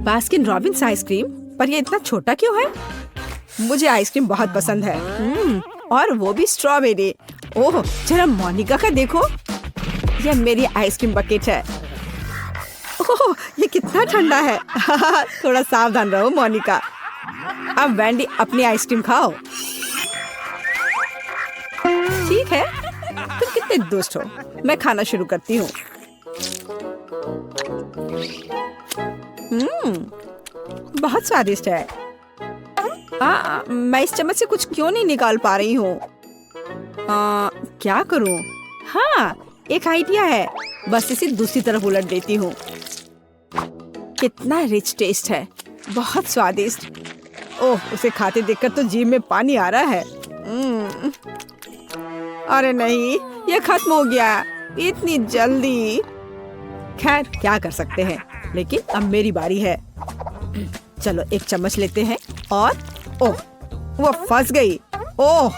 बास्किन रॉबिन्स आइसक्रीम, पर ये इतना छोटा क्यों है? मुझे आइसक्रीम बहुत पसंद है। और वो भी स्ट्रॉबेरी। ओह, जरा मोनिका का देखो, यह मेरी आइसक्रीम बकेट है। ओह, ये कितना ठंडा है। थोड़ा सावधान रहो मोनिका। अब वेंडी अपनी आइसक्रीम खाओ। ठीक है, तुम कितने दुष्ट हो। मैं खाना शुरू करती हूँ। बहुत स्वादिष्ट है। मैं इस चम्मच से कुछ क्यों नहीं निकाल पा रही हूँ? क्या करूँ? हाँ, एक आइडिया है। बस इसे दूसरी तरफ उलट देती हूँ। कितना रिच टेस्ट है, बहुत स्वादिष्ट। ओह, उसे खाते देखकर तो जीभ में पानी आ रहा है। अरे नहीं, ये खत्म हो गया इतनी जल्दी। खैर क्या कर सकते हैं, लेकिन अब मेरी बारी है। चलो एक चम्मच लेते हैं और ओह वो फंस गई। ओह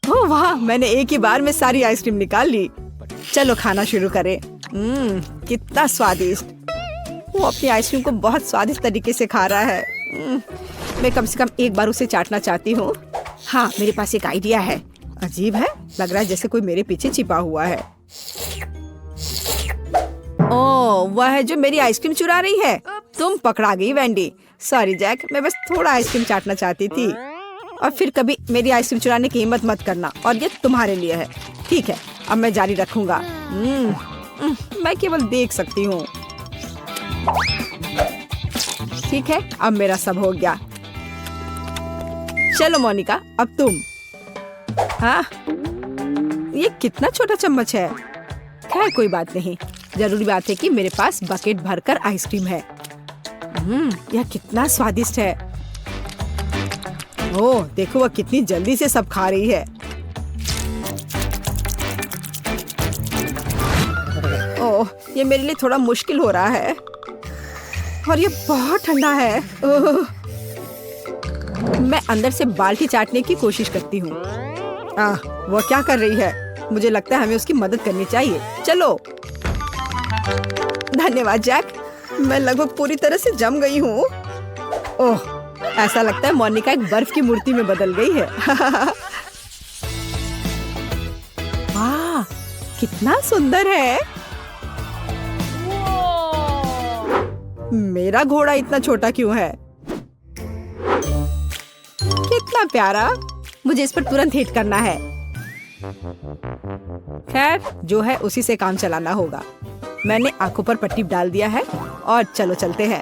वाह, मैंने एक ही बार में सारी आइसक्रीम निकाल ली। चलो खाना शुरू करें। कितना स्वादिष्ट। वो अपनी आइसक्रीम को बहुत स्वादिष्ट तरीके से खा रहा है। मैं कम से कम एक बार उसे चाटना चाहती हूँ। हाँ, मेरे पास एक आइडिया है। अजीब है, लग रहा है जैसे कोई मेरे पीछे छिपा हुआ है। ओह, वह है जो मेरी आइसक्रीम चुरा रही है। तुम पकड़ा गई वेंडी। सॉरी जैक, मैं बस थोड़ा आइसक्रीम चाटना चाहती थी। और फिर कभी मेरी आइसक्रीम चुराने की हिम्मत मत करना, और ये तुम्हारे लिए है। ठीक है, अब मैं जारी रखूंगा। मैं केवल देख सकती हूँ। ठीक है, अब मेरा सब हो गया। चलो मोनिका, अब तुम। हाँ, ये कितना छोटा चम्मच है। खैर कोई बात नहीं, जरूरी बात है कि मेरे पास बकेट भरकर आइसक्रीम है। यह कितना स्वादिष्ट है। ओह देखो, वह कितनी जल्दी से सब खा रही है। ओह, ये मेरे लिए थोड़ा मुश्किल हो रहा है, और ये बहुत ठंडा है। ओह, मैं अंदर से बाल्टी चाटने की कोशिश करती हूँ। वह क्या कर रही है? मुझे लगता है हमें उसकी मदद करनी चाहिए। चलो। धन्यवाद जैक, मैं लगभग पूरी तरह से जम गई हूँ। ओह, ऐसा लगता है मोनिका एक बर्फ की मूर्ति में बदल गई है। वाह, कितना सुंदर है। मेरा घोड़ा इतना छोटा क्यों है? कितना प्यारा। मुझे इस पर तुरंत हिट करना है। खैर जो है उसी से काम चलाना होगा। मैंने आंखों पर पट्टी डाल दिया है और चलो चलते हैं।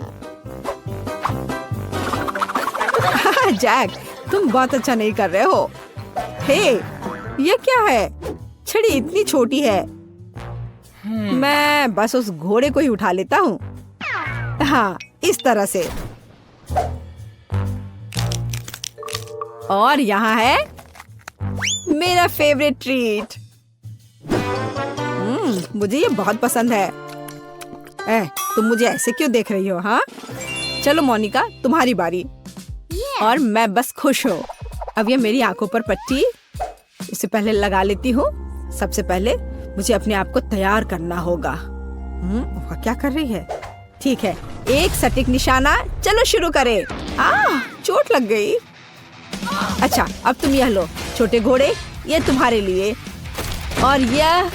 जैक, तुम बहुत अच्छा नहीं कर रहे हो। हे, ये क्या है? छड़ी इतनी छोटी है। मैं बस उस घोड़े को ही उठा लेता हूँ। हाँ, इस तरह से। और यहाँ है मेरा फेवरेट ट्रीट। मुझे ये बहुत पसंद है। तुम मुझे ऐसे क्यों देख रही हो? हाँ, चलो मोनिका, तुम्हारी बारी। और मैं बस खुश हूँ। अब ये मेरी आंखों पर पट्टी इससे पहले लगा लेती हूँ। सबसे पहले मुझे अपने आप को तैयार करना होगा। वह क्या कर रही है? ठीक है, एक सटीक निशाना। चलो शुरू करें। चोट लग गई। अच्छा, अब तुम यह लो छोटे घोड़े, ये तुम्हारे लिए। और यह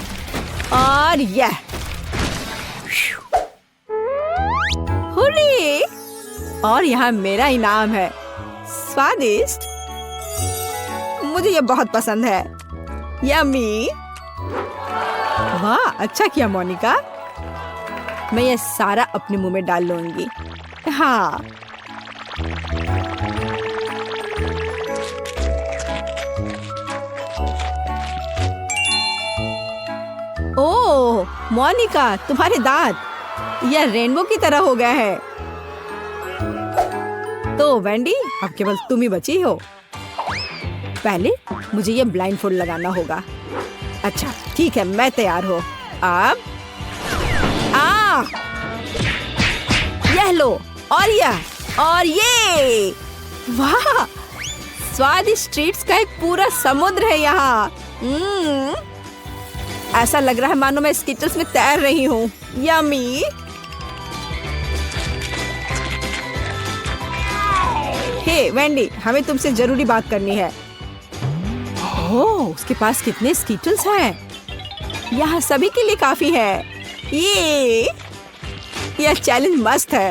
और यह। हुर्रे! और यहाँ मेरा इनाम है। स्वादिष्ट, मुझे ये बहुत पसंद है। यम्मी। वाह, अच्छा किया मोनिका। मैं ये सारा अपने मुंह में डाल लूंगी। हाँ, ओह मोनिका, तुम्हारे दांत यह रेनबो की तरह हो गया है। तो वेंडी, अब केवल तुम ही बची हो। पहले मुझे ये ब्लाइंडफोल्ड लगाना होगा। अच्छा ठीक है, मैं तैयार हूँ। अब यह लो, और यह और ये। वाह, स्वादिष्ट ट्रीट्स का एक पूरा समुद्र है यहाँ। ऐसा लग रहा है मानो मैं स्किटल्स में तैर रही हूँ। यम्मी। हे वेंडी, हमें तुमसे जरूरी बात करनी है। ओह, उसके पास कितने स्किटल्स हैं। यहाँ सभी के लिए काफी है। यह चैलेंज मस्त है।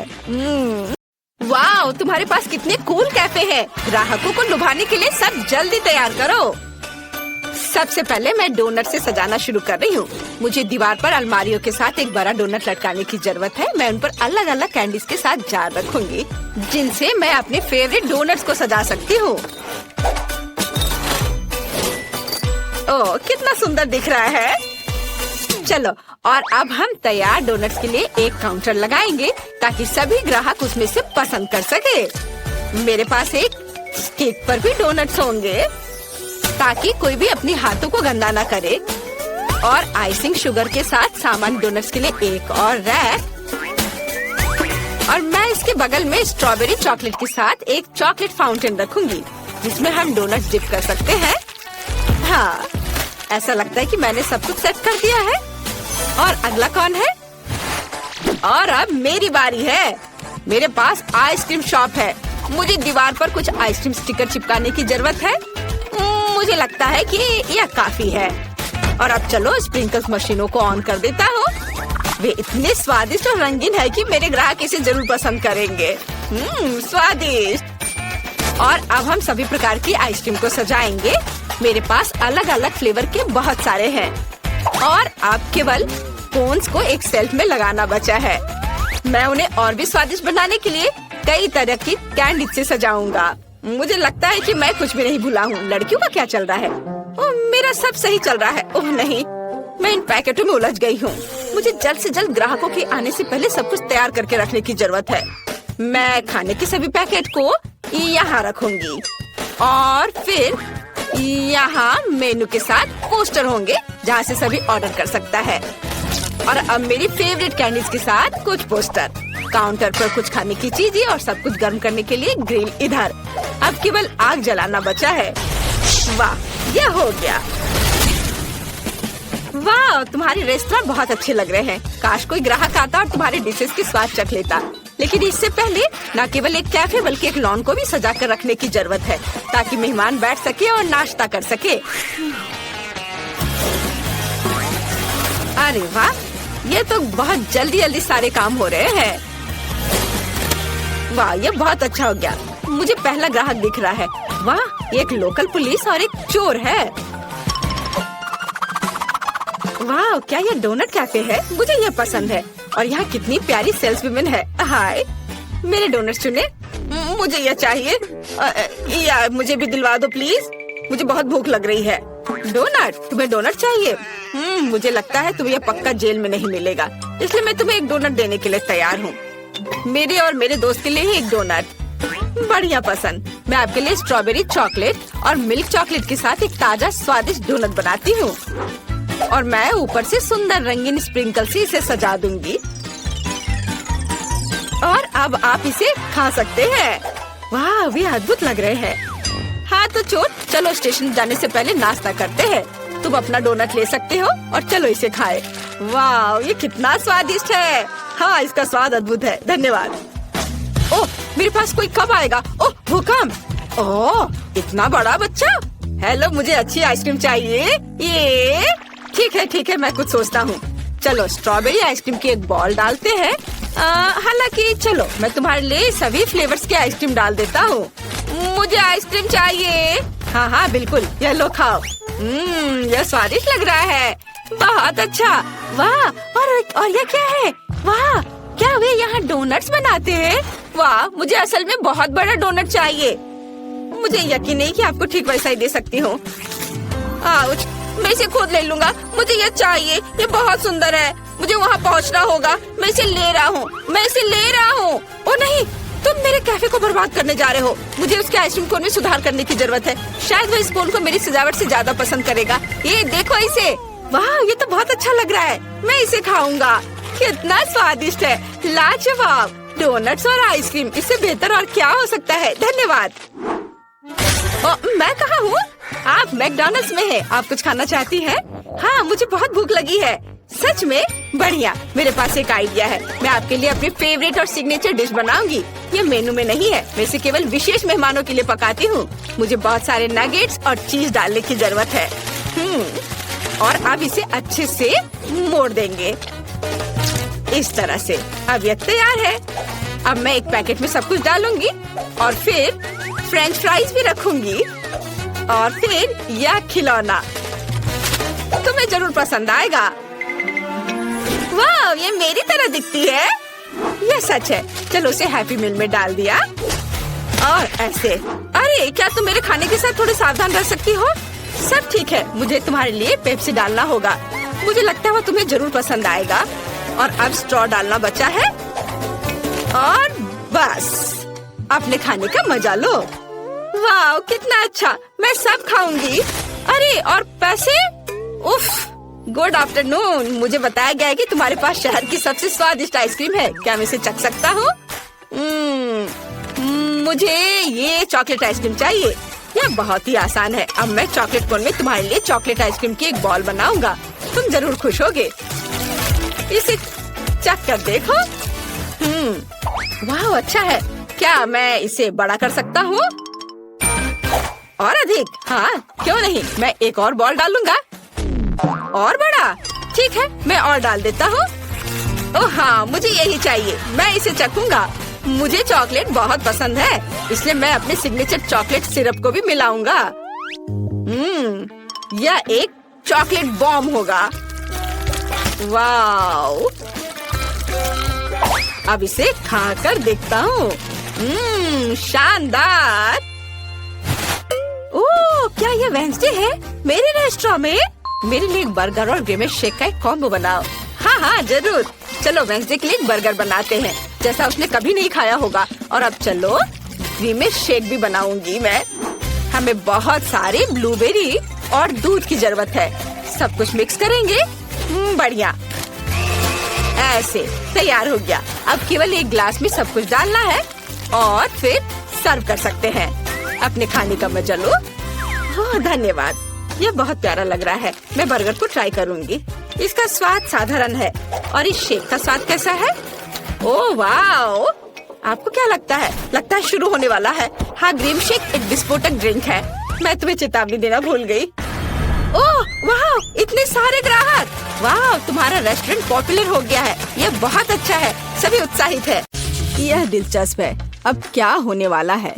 वाह, तुम्हारे पास कितने कूल कैफे हैं। ग्राहकों को लुभाने के लिए सब जल्दी तैयार करो। सबसे पहले मैं डोनट से सजाना शुरू कर रही हूँ। मुझे दीवार पर अलमारियों के साथ एक बड़ा डोनट लटकाने की जरूरत है। मैं उन पर अलग अलग कैंडीज के साथ जार रखूंगी, जिनसे मैं अपने फेवरेट डोनट्स को सजा सकती हूँ। ओह, कितना सुंदर दिख रहा है। चलो, और अब हम तैयार डोनट्स के लिए एक काउंटर लगाएंगे ताकि सभी ग्राहक उसमें से पसंद कर सके। मेरे पास एक केक पर भी डोनट्स होंगे। ताकि कोई भी अपने हाथों को गंदा ना करे। और आइसिंग शुगर के साथ सामान्य डोनट्स के लिए एक और रैक। और मैं इसके बगल में स्ट्रॉबेरी चॉकलेट के साथ एक चॉकलेट फाउंटेन रखूंगी जिसमें हम डोनट्स डिप कर सकते हैं। हाँ, ऐसा लगता है कि मैंने सब कुछ सेट कर दिया है। और अगला कौन है? और अब मेरी बारी है। मेरे पास आइसक्रीम शॉप है। मुझे दीवार पर कुछ आइसक्रीम स्टिकर चिपकाने की जरूरत है। मुझे लगता है कि यह काफी है। और अब चलो स्प्रिंकल्स मशीनों को ऑन कर देता हूँ। वे इतने स्वादिष्ट और रंगीन है कि मेरे ग्राहक इसे जरूर पसंद करेंगे। स्वादिष्ट। और अब हम सभी प्रकार की आइसक्रीम को सजाएंगे। मेरे पास अलग अलग फ्लेवर के बहुत सारे हैं। और अब केवल कोन्स को एक शेल्फ में लगाना बचा है। मैं उन्हें और भी स्वादिष्ट बनाने के लिए कई तरह की कैंडी से सजाऊंगा। मुझे लगता है कि मैं कुछ भी नहीं भूला हूँ। लड़कियों का क्या चल रहा है? ओह, मेरा सब सही चल रहा है। ओह नहीं, मैं इन पैकेटों में उलझ गई हूँ। मुझे जल्द से जल्द ग्राहकों के आने से पहले सब कुछ तैयार करके रखने की जरूरत है। मैं खाने के सभी पैकेट को यहाँ रखूंगी और फिर यहाँ मेनू के साथ पोस्टर होंगे जहाँ से सभी ऑर्डर कर सकता है। और अब मेरी फेवरेट कैंडीज के साथ कुछ पोस्टर। काउंटर पर कुछ खाने की चीजें और सब कुछ गर्म करने के लिए ग्रिल इधर। अब केवल आग जलाना बचा है। वाह, यह हो गया। वाह, तुम्हारे रेस्टोरेंट बहुत अच्छे लग रहे हैं। काश कोई ग्राहक आता और तुम्हारे डिशेस की स्वाद चख लेता। लेकिन इससे पहले न केवल एक कैफे बल्कि एक लॉन को भी सजा कर रखने की जरूरत है ताकि मेहमान बैठ सके और नाश्ता कर सके। अरे वाह, ये तो बहुत जल्दी जल्दी सारे काम हो रहे हैं। वाह, ये बहुत अच्छा हो गया। मुझे पहला ग्राहक दिख रहा है। वाह, एक लोकल पुलिस और एक चोर है। वाह, क्या ये डोनट कैफे है? मुझे ये पसंद है। और यहाँ कितनी प्यारी सेल्स वुमेन है। हाय, मेरे डोनट चुने। मुझे ये चाहिए। या मुझे भी दिलवा दो प्लीज। मुझे बहुत भूख लग रही है। डोनट? तुम्हें डोनट चाहिए? मुझे लगता है तुम्हें पक्का जेल में नहीं मिलेगा, इसलिए मैं तुम्हें एक डोनट देने के लिए तैयार हूँ। मेरे और मेरे दोस्त के लिए ही एक डोनट। बढ़िया पसंद। मैं आपके लिए स्ट्रॉबेरी चॉकलेट और मिल्क चॉकलेट के साथ एक ताजा स्वादिष्ट डोनट बनाती हूँ। और मैं ऊपर से सुंदर रंगीन स्प्रिंकल से इसे सजा दूंगी। और अब आप इसे खा सकते हैं। वाह, वे अद्भुत लग रहे हैं। हाँ तो चोर, चलो स्टेशन जाने से पहले नाश्ता करते हैं। तुम अपना डोनट ले सकते हो और चलो इसे खाए। वाह, ये कितना स्वादिष्ट है। हाँ, इसका स्वाद अद्भुत है। धन्यवाद। ओह, मेरे पास कोई कब आएगा? ओह, भूकंप। ओह, इतना बड़ा बच्चा। हेलो, मुझे अच्छी आइसक्रीम चाहिए। ये ठीक है, मैं कुछ सोचता हूँ। चलो स्ट्रॉबेरी आइसक्रीम की एक बॉल डालते हैं। हालांकि चलो मैं तुम्हारे लिए सभी फ्लेवर्स की आइसक्रीम डाल देता हूँ। मुझे आइसक्रीम चाहिए। हाँ बिल्कुल, ये लो खाओ। यह स्वादिष्ट लग रहा है। बहुत अच्छा। वाह, और ये क्या है? वाह, क्या वे यहाँ डोनट्स बनाते हैं? वाह, मुझे असल में बहुत बड़ा डोनट चाहिए। मुझे यकीन नहीं कि आपको ठीक वैसा ही दे सकती हूँ। आउच, मैं इसे खुद ले लूंगा। मुझे ये चाहिए। ये बहुत सुंदर है। मुझे वहाँ पहुँचना होगा। मैं इसे ले रहा हूँ। ओ नहीं, तुम मेरे कैफे को बर्बाद करने जा रहे हो। मुझे उसके आइसक्रीम कोन में सुधार करने की जरूरत है। शायद वो इस कोन को मेरी सजावट से ज्यादा पसंद करेगा। ये देखो इसे। वाह, ये तो बहुत अच्छा लग रहा है। मैं इसे खाऊंगा। कितना स्वादिष्ट है। लाजवाब। डोनट्स और आइसक्रीम, इससे बेहतर और क्या हो सकता है। धन्यवाद। मैं कहाँ हूँ? आप मैकडॉनल्ड्स में हैं। आप कुछ खाना चाहती हैं? हाँ, मुझे बहुत भूख लगी है। सच में? बढ़िया। मेरे पास एक आइडिया है। मैं आपके लिए अपनी फेवरेट और सिग्नेचर डिश बनाऊंगी। ये मेनू में नहीं है। मैं इसे केवल विशेष मेहमानों के लिए पकाती हूँ। मुझे बहुत सारे नगेट्स और चीज डालने की जरूरत है। और अब इसे अच्छे से मोड़ देंगे इस तरह से। अब ये तैयार है। अब मैं एक पैकेट में सब कुछ डालूंगी और फिर फ्रेंच फ्राइज भी रखूंगी और फिर यह खिलौना तुम्हें जरूर पसंद आएगा। वाह, ये मेरी तरह दिखती है। यह सच है। चलो उसे हैप्पी मील में डाल दिया और ऐसे। अरे, क्या तुम मेरे खाने के साथ थोड़े सावधान रह सकती हो? सब ठीक है। मुझे तुम्हारे लिए पेप्सी डालना होगा। मुझे लगता है वो तुम्हें जरूर पसंद आएगा। और अब स्ट्रॉ डालना बचा है और बस अपने खाने का मजा लो। वाह, कितना अच्छा। मैं सब खाऊंगी। और पैसे? उफ, गुड आफ्टरनून। मुझे बताया गया है कि तुम्हारे पास शहर की सबसे स्वादिष्ट आइसक्रीम है। क्या मैं इसे चख सकता हूँ? मुझे ये चॉकलेट आइसक्रीम चाहिए। यह बहुत ही आसान है। अब मैं चॉकलेट कोन में तुम्हारे लिए चॉकलेट आइसक्रीम की एक बॉल बनाऊंगा। तुम जरूर खुश होगे। इसे चख कर देखो। वाह, अच्छा है। क्या मैं इसे बड़ा कर सकता हूँ? और अधिक? हाँ, क्यों नहीं। मैं एक और बॉल डालूंगा। और बड़ा? ठीक है, मैं और डाल देता हूँ। ओह हाँ, मुझे यही चाहिए। मैं इसे चखूंगा। मुझे चॉकलेट बहुत पसंद है, इसलिए मैं अपने सिग्नेचर चॉकलेट सिरप को भी मिलाऊंगा। यह एक चॉकलेट बॉम्ब होगा। वाओ! अब इसे खाकर देखता हूँ। शानदार! ओह, क्या यह वेंसडे है? मेरे रेस्टोरेंट में मेरे लिए एक बर्गर और ग्रेमेश शेक का एक कॉम्बो बनाओ। हाँ हाँ जरूर। चलो वेंसडे के लिए एक बर्गर बनाते हैं, जैसा उसने कभी नहीं खाया होगा। और अब चलो ग्रेमेश शेक भी बनाऊंगी मैं। हमें बहुत सारे ब्लूबेरी और दूध की जरूरत है। सब कुछ मिक्स करेंगे। बढ़िया, ऐसे तैयार हो गया। अब केवल एक ग्लास में सब कुछ डालना है और फिर सर्व कर सकते हैं। अपने खाने का मजा लो। ओह धन्यवाद, यह बहुत प्यारा लग रहा है। मैं बर्गर को ट्राई करूंगी। इसका स्वाद साधारण है। और इस शेक का स्वाद कैसा है? Oh wow! आपको क्या लगता है? लगता है शुरू होने वाला है। हाँ, ग्रीन शेक एक विस्फोटक ड्रिंक है। मैं तुम्हें चेतावनी देना भूल गई। ओह वाओ, इतने सारे ग्राहक! वाओ, तुम्हारा रेस्टोरेंट पॉपुलर हो गया है। यह बहुत अच्छा है। सभी उत्साहित है। यह दिलचस्प है। अब क्या होने वाला है?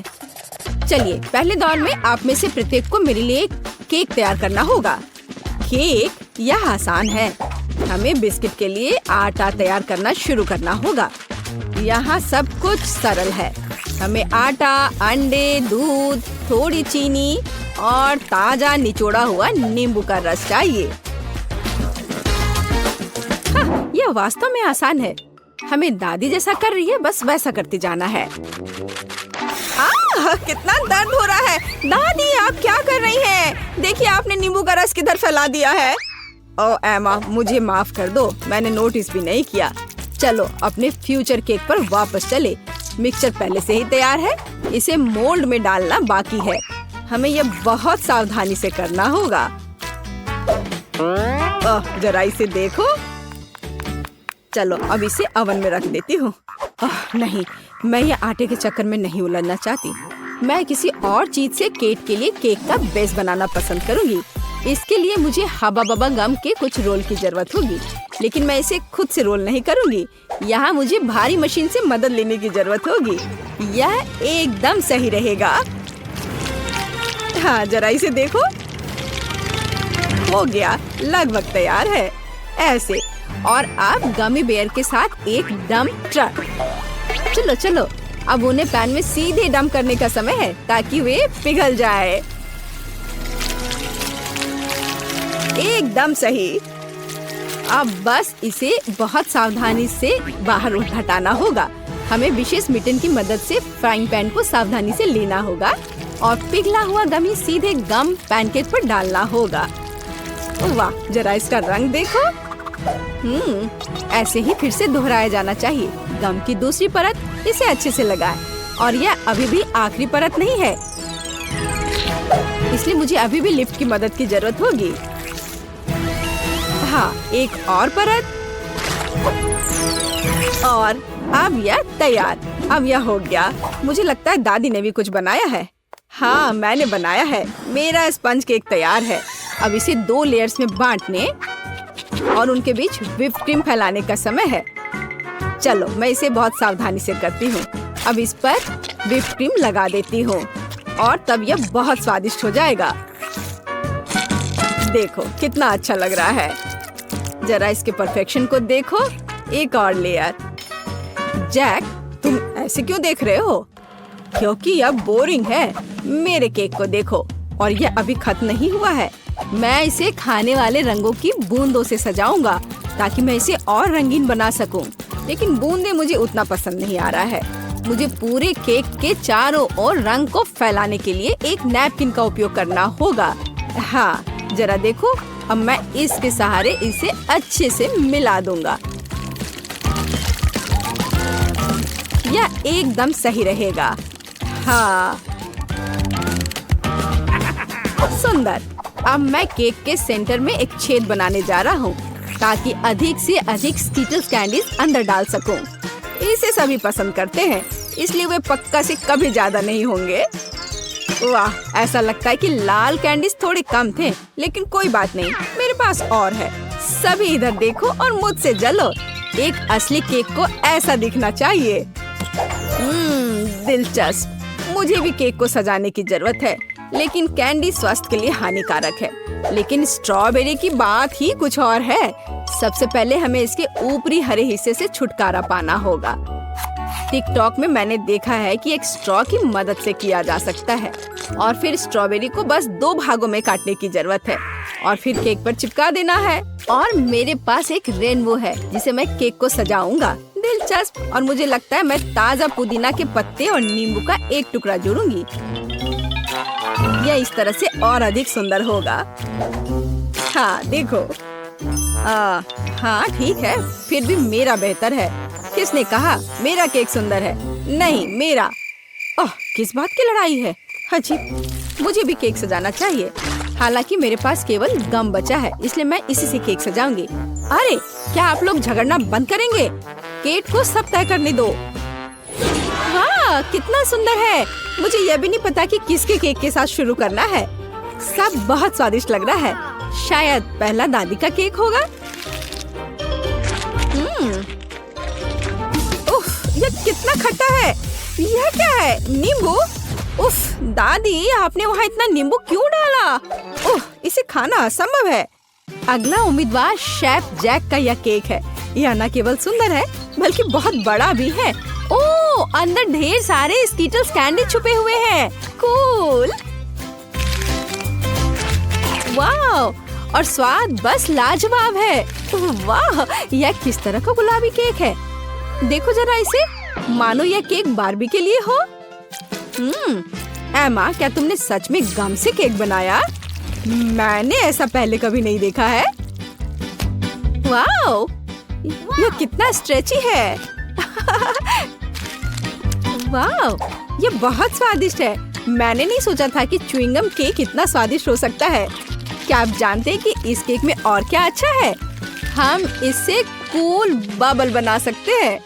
चलिए, पहले दौर में आप में से प्रत्येक को मेरे लिए केक तैयार करना होगा। केक यह आसान है। हमें बिस्किट के लिए आटा तैयार करना शुरू करना होगा। यहाँ सब कुछ सरल है। हमें आटा, अंडे, दूध, थोड़ी चीनी और ताजा निचोड़ा हुआ नींबू का रस चाहिए। हाँ, यह वास्तव में आसान है। हमें दादी जैसा कर रही है, बस वैसा करते जाना है। कितना दर्द हो रहा है। दादी, आप क्या कर रही हैं? देखिए, आपने नींबू का रस किधर फैला दिया है। ओह एमा, मुझे माफ कर दो, मैंने नोटिस भी नहीं किया। चलो अपने फ्यूचर केक पर वापस चले। मिक्सचर पहले से ही तैयार है। इसे मोल्ड में डालना बाकी है। हमें यह बहुत सावधानी से करना होगा। जरा इसे देखो। चलो अब इसे ओवन में रख देती हूँ। नहीं, मैं ये आटे के चक्कर में नहीं उलझना चाहती। मैं किसी और चीज से केक के लिए केक का बेस बनाना पसंद करूँगी। इसके लिए मुझे हबा बबा गम के कुछ रोल की जरूरत होगी, लेकिन मैं इसे खुद से रोल नहीं करूँगी। यहाँ मुझे भारी मशीन से मदद लेने की जरूरत होगी। यह एकदम सही रहेगा। हाँ, जरा इसे देखो। हो गया, लगभग तैयार है। ऐसे। और अब गमी बेयर के साथ एक डंप ट्रक। चलो चलो, अब उन्हें पैन में सीधे डंप करने का समय है ताकि वे पिघल जाए। एकदम सही। अब बस इसे बहुत सावधानी से बाहर हटाना होगा। हमें विशेष मिटन की मदद से फ्राइंग पैन को सावधानी से लेना होगा और पिघला हुआ गमी सीधे गम पैनकेक पर डालना होगा। वाह, जरा इसका रंग देखो। ऐसे ही फिर से दोहराया जाना चाहिए। गम की दूसरी परत इसे अच्छे से लगाएं। और यह अभी भी आखिरी परत नहीं है, इसलिए मुझे अभी भी लिफ्ट की मदद की जरूरत होगी। हाँ, एक और परत। और अब यह तैयार। अब यह हो गया। मुझे लगता है दादी ने भी कुछ बनाया है। हाँ, मैंने बनाया है। मेरा स्पंज केक तैयार है। अब इसे 2 लेयर्स में बांटने और उनके बीच व्हिप क्रीम फैलाने का समय है। चलो, मैं इसे बहुत सावधानी से करती हूँ। अब इस पर व्हिप क्रीम लगा देती हूँ और तब यह बहुत स्वादिष्ट हो जाएगा। देखो कितना अच्छा लग रहा है। जरा इसके परफेक्शन को देखो। एक और लेयर। जैक, तुम ऐसे क्यों देख रहे हो? क्योंकि यह बोरिंग है। मेरे केक को देखो। और यह अभी खत्म नहीं हुआ है। मैं इसे खाने वाले रंगों की बूंदों से सजाऊंगा ताकि मैं इसे और रंगीन बना सकूं। लेकिन बूंदे मुझे उतना पसंद नहीं आ रहा है। मुझे पूरे केक के चारों ओर रंग को फैलाने के लिए एक नैपकिन का उपयोग करना होगा। हाँ, जरा देखो, अब मैं इसके सहारे इसे अच्छे से मिला दूंगा। यह एकदम सही रहेगा। हाँ, सुंदर। अब मैं केक के सेंटर में एक छेद बनाने जा रहा हूँ ताकि अधिक से अधिक स्कीटल्स कैंडीज अंदर डाल सकूं। इसे सभी पसंद करते हैं, इसलिए वे पक्का से कभी ज्यादा नहीं होंगे। वाह, ऐसा लगता है कि लाल कैंडीज थोड़े कम थे, लेकिन कोई बात नहीं, मेरे पास और है। सभी इधर देखो और मुझसे जलो। एक असली केक को ऐसा दिखना चाहिए। दिलचस्प। मुझे भी केक को सजाने की जरूरत है, लेकिन कैंडी स्वास्थ्य के लिए हानिकारक है। लेकिन स्ट्रॉबेरी की बात ही कुछ और है। सबसे पहले हमें इसके ऊपरी हरे हिस्से से छुटकारा पाना होगा। टिकटॉक में मैंने देखा है कि एक स्ट्रॉ की मदद से किया जा सकता है और फिर स्ट्रॉबेरी को बस 2 भागों में काटने की जरूरत है और फिर केक पर चिपका देना है। और मेरे पास एक रेनबो है जिसे मैं केक को सजाऊंगा। दिलचस्प। और मुझे लगता है मैं ताजा पुदीना के पत्ते और नींबू का एक टुकड़ा जोड़ूंगी। यह इस तरह से और अधिक सुंदर होगा। हाँ देखो। हाँ ठीक है, फिर भी मेरा बेहतर है। किसने कहा मेरा केक सुंदर है? नहीं, मेरा। ओह, किस बात की लड़ाई है? अजीब, मुझे भी केक सजाना चाहिए। हालांकि मेरे पास केवल गम बचा है, इसलिए मैं इसी से केक सजाऊंगी। अरे, क्या आप लोग झगड़ना बंद करेंगे? केक को सब तय करने दो। वाह, कितना सुंदर है। मुझे यह भी नहीं पता कि किसके केक के साथ शुरू करना है। सब बहुत स्वादिष्ट लग रहा है। शायद पहला दादी का केक होगा। उफ, यह कितना खट्टा है। यह क्या है? नींबू? उफ, दादी, आपने वहाँ इतना नींबू क्यों डाला? उफ, इसे खाना असंभव है। अगला उम्मीदवार शेफ जैक का यह केक है। यह न केवल सुंदर है बल्कि बहुत बड़ा भी है। ओह, अंदर ढेर सारे स्कीटल्स कैंडी छुपे हुए हैं। कूल। वाह, और स्वाद बस लाजवाब है। वाह, यह किस तरह का गुलाबी केक है। देखो जरा इसे, मानो यह केक बार्बी के लिए हो। एमा, क्या तुमने सच में गम से केक बनाया? मैंने ऐसा पहले कभी नहीं देखा है। वाह, यह कितना स्ट्रेची है। वाह, यह बहुत स्वादिष्ट है। मैंने नहीं सोचा था कि च्युइंगम केक इतना स्वादिष्ट हो सकता है। क्या आप जानते हैं कि इस केक में और क्या अच्छा है? हम इससे कूल बबल बना सकते हैं।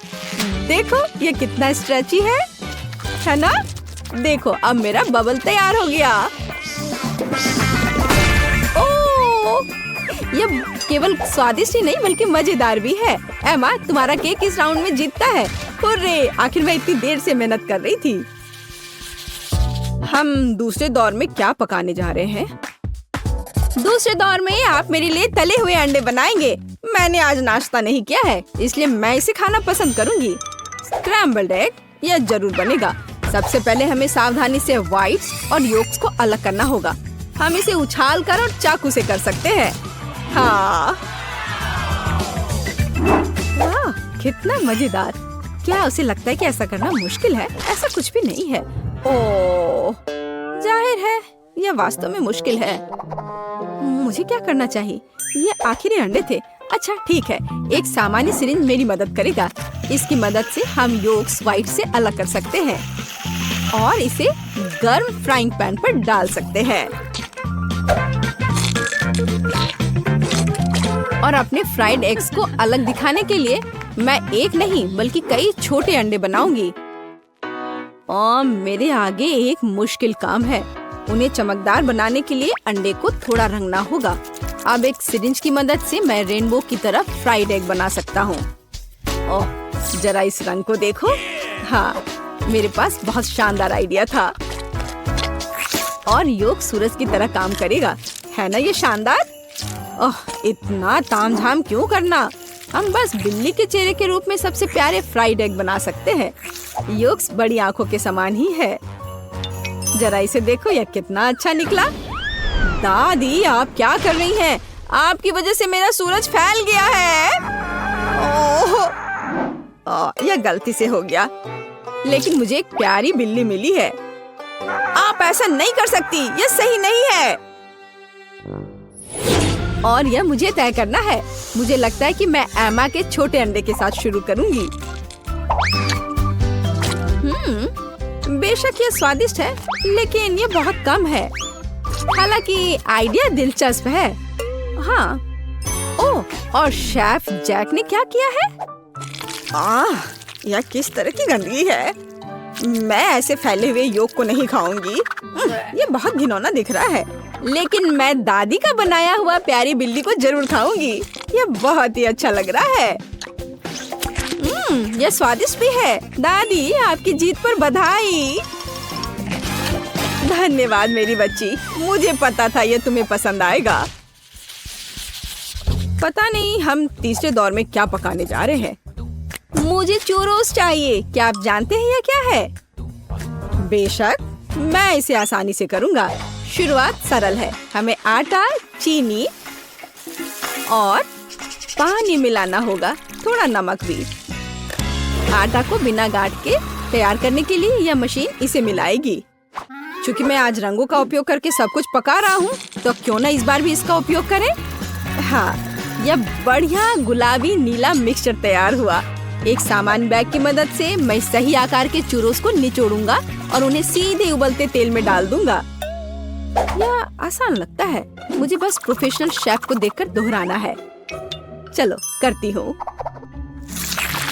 देखो, ये कितना स्ट्रेची है ना? देखो, अब मेरा बबल तैयार हो गया। ओह, ये केवल स्वादिष्ट ही नहीं बल्कि मजेदार भी है। एमा, तुम्हारा केक इस राउंड में जीतता है। हुर्रे, आखिर मैं इतनी देर से मेहनत कर रही थी। हम दूसरे दौर में क्या पकाने जा रहे हैं? दूसरे दौर में आप मेरे लिए तले हुए अंडे बनाएंगे। मैंने आज नाश्ता नहीं किया है, इसलिए मैं इसे खाना पसंद करूंगी। स्क्रैम्बल्ड एग, यह जरूर बनेगा। सबसे पहले हमें सावधानी से व्हाइट्स और योक्स को अलग करना होगा। हम इसे उछाल कर और चाकू से कर सकते हैं। हाँ, वाह, कितना मजेदार। क्या उसे लगता है कि ऐसा करना मुश्किल है? ऐसा कुछ भी नहीं है। ओह, जाहिर है यह वास्तव में मुश्किल है। मुझे क्या करना चाहिए? ये आखिरी अंडे थे। अच्छा ठीक है, एक सामान्य सिरिंज मेरी मदद करेगा। इसकी मदद से हम योक्स व्हाइट से अलग कर सकते हैं और इसे गर्म फ्राइंग पैन पर डाल सकते हैं। और अपने फ्राइड एग्स को अलग दिखाने के लिए मैं एक नहीं बल्कि कई छोटे अंडे बनाऊंगी। और मेरे आगे एक मुश्किल काम है। उन्हें चमकदार बनाने के लिए अंडे को थोड़ा रंगना होगा। अब एक सिरिंज की मदद से मैं रेनबो की तरह फ्राइड एग बना सकता हूँ। ओह, जरा इस रंग को देखो। हाँ, मेरे पास बहुत शानदार आइडिया था। और योग सूरज की तरह काम करेगा, है ना ये शानदार? ओह, इतना तामझाम क्यों करना? हम बस बिल्ली के चेहरे के रूप में सबसे प्यारे फ्राइड एग बना सकते हैं। योक्स बड़ी आंखों के समान ही है। जरा इसे देखो, यह कितना अच्छा निकला। दादी, आप क्या कर रही हैं? आपकी वजह से मेरा सूरज फैल गया है। ओह, यह गलती से हो गया। लेकिन मुझे एक प्यारी बिल्ली मिली है। आप ऐसा नहीं कर सकती, यह सही नहीं है। और यह मुझे तय करना है। मुझे लगता है कि मैं एमा के छोटे अंडे के साथ शुरू करूंगी। बेशक ये स्वादिष्ट है, लेकिन ये बहुत कम है। हालांकि आइडिया दिलचस्प है। हाँ। ओह, और शेफ जैक ने क्या किया है? यह किस तरह की गंदगी है। मैं ऐसे फैले हुए योग को नहीं खाऊंगी। ये बहुत घिनौना दिख रहा है, लेकिन मैं दादी का बनाया हुआ प्यारी बिल्ली को जरूर खाऊंगी। ये बहुत ही अच्छा लग रहा है। यह स्वादिष्ट भी है। दादी, आपकी जीत पर बधाई। धन्यवाद मेरी बच्ची, मुझे पता था ये तुम्हें पसंद आएगा। पता नहीं हम तीसरे दौर में क्या पकाने जा रहे हैं। मुझे चूरोस चाहिए। क्या आप जानते हैं यह क्या है? बेशक, मैं इसे आसानी से करूंगा। शुरुआत सरल है। हमें आटा, चीनी और पानी मिलाना होगा, थोड़ा नमक भी। आटा को बिना गांठ के तैयार करने के लिए यह मशीन इसे मिलाएगी। चूंकि मैं आज रंगों का उपयोग करके सब कुछ पका रहा हूँ, तो क्यों ना इस बार भी इसका उपयोग करें। हाँ, यह बढ़िया गुलाबी नीला मिक्सचर तैयार हुआ। एक सामान्य बैग की मदद से मैं सही आकार के चूरोस को निचोड़ूंगा और उन्हें सीधे उबलते तेल में डाल दूंगा। यह आसान लगता है। मुझे बस प्रोफेशनल शेफ को देखकर दोहराना है। चलो करती हूँ।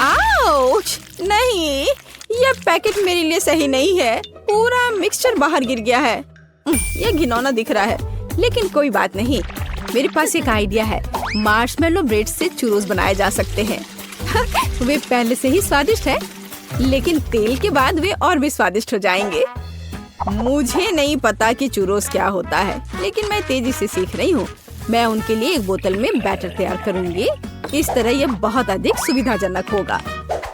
आउच! नहीं, यह पैकेट मेरे लिए सही नहीं है। पूरा मिक्सचर बाहर गिर गया है। यह घिनौना दिख रहा है, लेकिन कोई बात नहीं। मेरे पास एक आइडिया है। मार्शमेलो ब्रेड से चूरोस बनाए जा सकते हैं। वे पहले से ही स्वादिष्ट है, लेकिन तेल के बाद वे और भी स्वादिष्ट हो जाएंगे। मुझे नहीं पता कि चूरोस क्या होता है, लेकिन मैं तेजी से सीख रही हूँ। मैं उनके लिए एक बोतल में बैटर तैयार करूँगी। इस तरह यह बहुत अधिक सुविधाजनक होगा।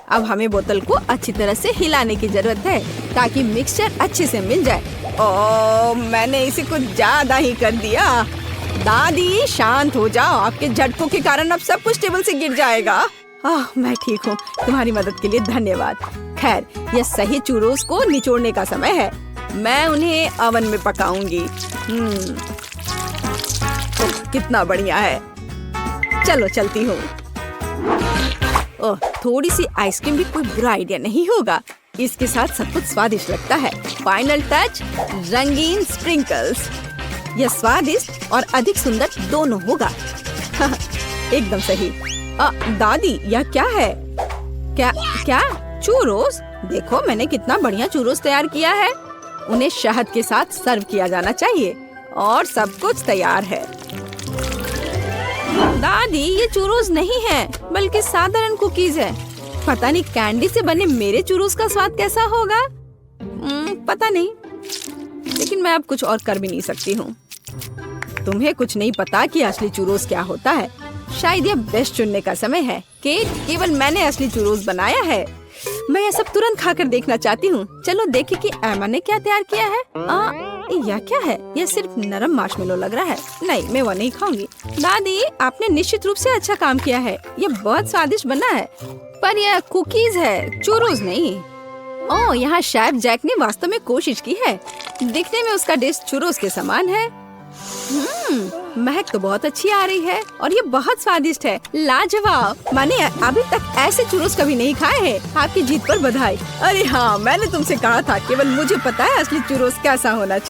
अब हमें बोतल को अच्छी तरह से हिलाने की जरूरत है, ताकि मिक्सचर अच्छे से मिल जाए। ओह, मैंने इसे कुछ ज्यादा ही कर दिया। दादी, शांत हो जाओ। आपके झटकों के कारण अब सब कुछ टेबल से गिर जाएगा। मैं ठीक हूँ। तुम्हारी मदद के लिए धन्यवाद। खैर, यह सही चूरोस को निचोड़ने का समय है। मैं उन्हें ओवन में पकाऊंगी। तो कितना बढ़िया है। चलो चलती हूँ। ओह, थोड़ी सी आइसक्रीम भी कोई बुरा आइडिया नहीं होगा। इसके साथ सब कुछ स्वादिष्ट लगता है। फाइनल टच, रंगीन स्प्रिंकल्स। यह स्वादिष्ट और अधिक सुंदर दोनों होगा। एकदम सही। दादी, यह क्या है? क्या चूरोस? देखो, मैंने कितना बढ़िया चूरोस तैयार किया है। उन्हें शहद के साथ सर्व किया जाना चाहिए और सब कुछ तैयार है। दादी, ये चूरोस नहीं है, बल्कि साधारण कुकीज है। पता नहीं कैंडी से बने मेरे चूरोस का स्वाद कैसा होगा। पता नहीं, लेकिन मैं अब कुछ और कर भी नहीं सकती हूँ। तुम्हें कुछ नहीं पता कि असली चूरोस क्या होता है। शायद यह बेस्ट चुनने का समय है। केवल मैंने असली चूरोस बनाया है। मैं यह सब तुरंत खाकर देखना चाहती हूँ। चलो देखें कि एमा ने क्या तैयार किया है। यह क्या है? यह सिर्फ नरम मार्शमेलो लग रहा है। नहीं, मैं वो नहीं खाऊंगी। दादी, आपने निश्चित रूप से अच्छा काम किया है। यह बहुत स्वादिष्ट बना है, पर यह कुकीज है, चूरोस नहीं। ओह, यहाँ शेफ जैक ने वास्तव में कोशिश की है। दिखने में उसका डिश चूरोस के समान है। महक तो बहुत अच्छी आ रही है और ये बहुत स्वादिष्ट है। लाजवाब। मैंने अभी तक ऐसे चूरोस कभी नहीं खाए हैं। आपकी जीत पर बधाई। अरे हाँ, मैंने तुमसे कहा था, केवल मुझे पता है असली चूरोस कैसा होना चाहिए।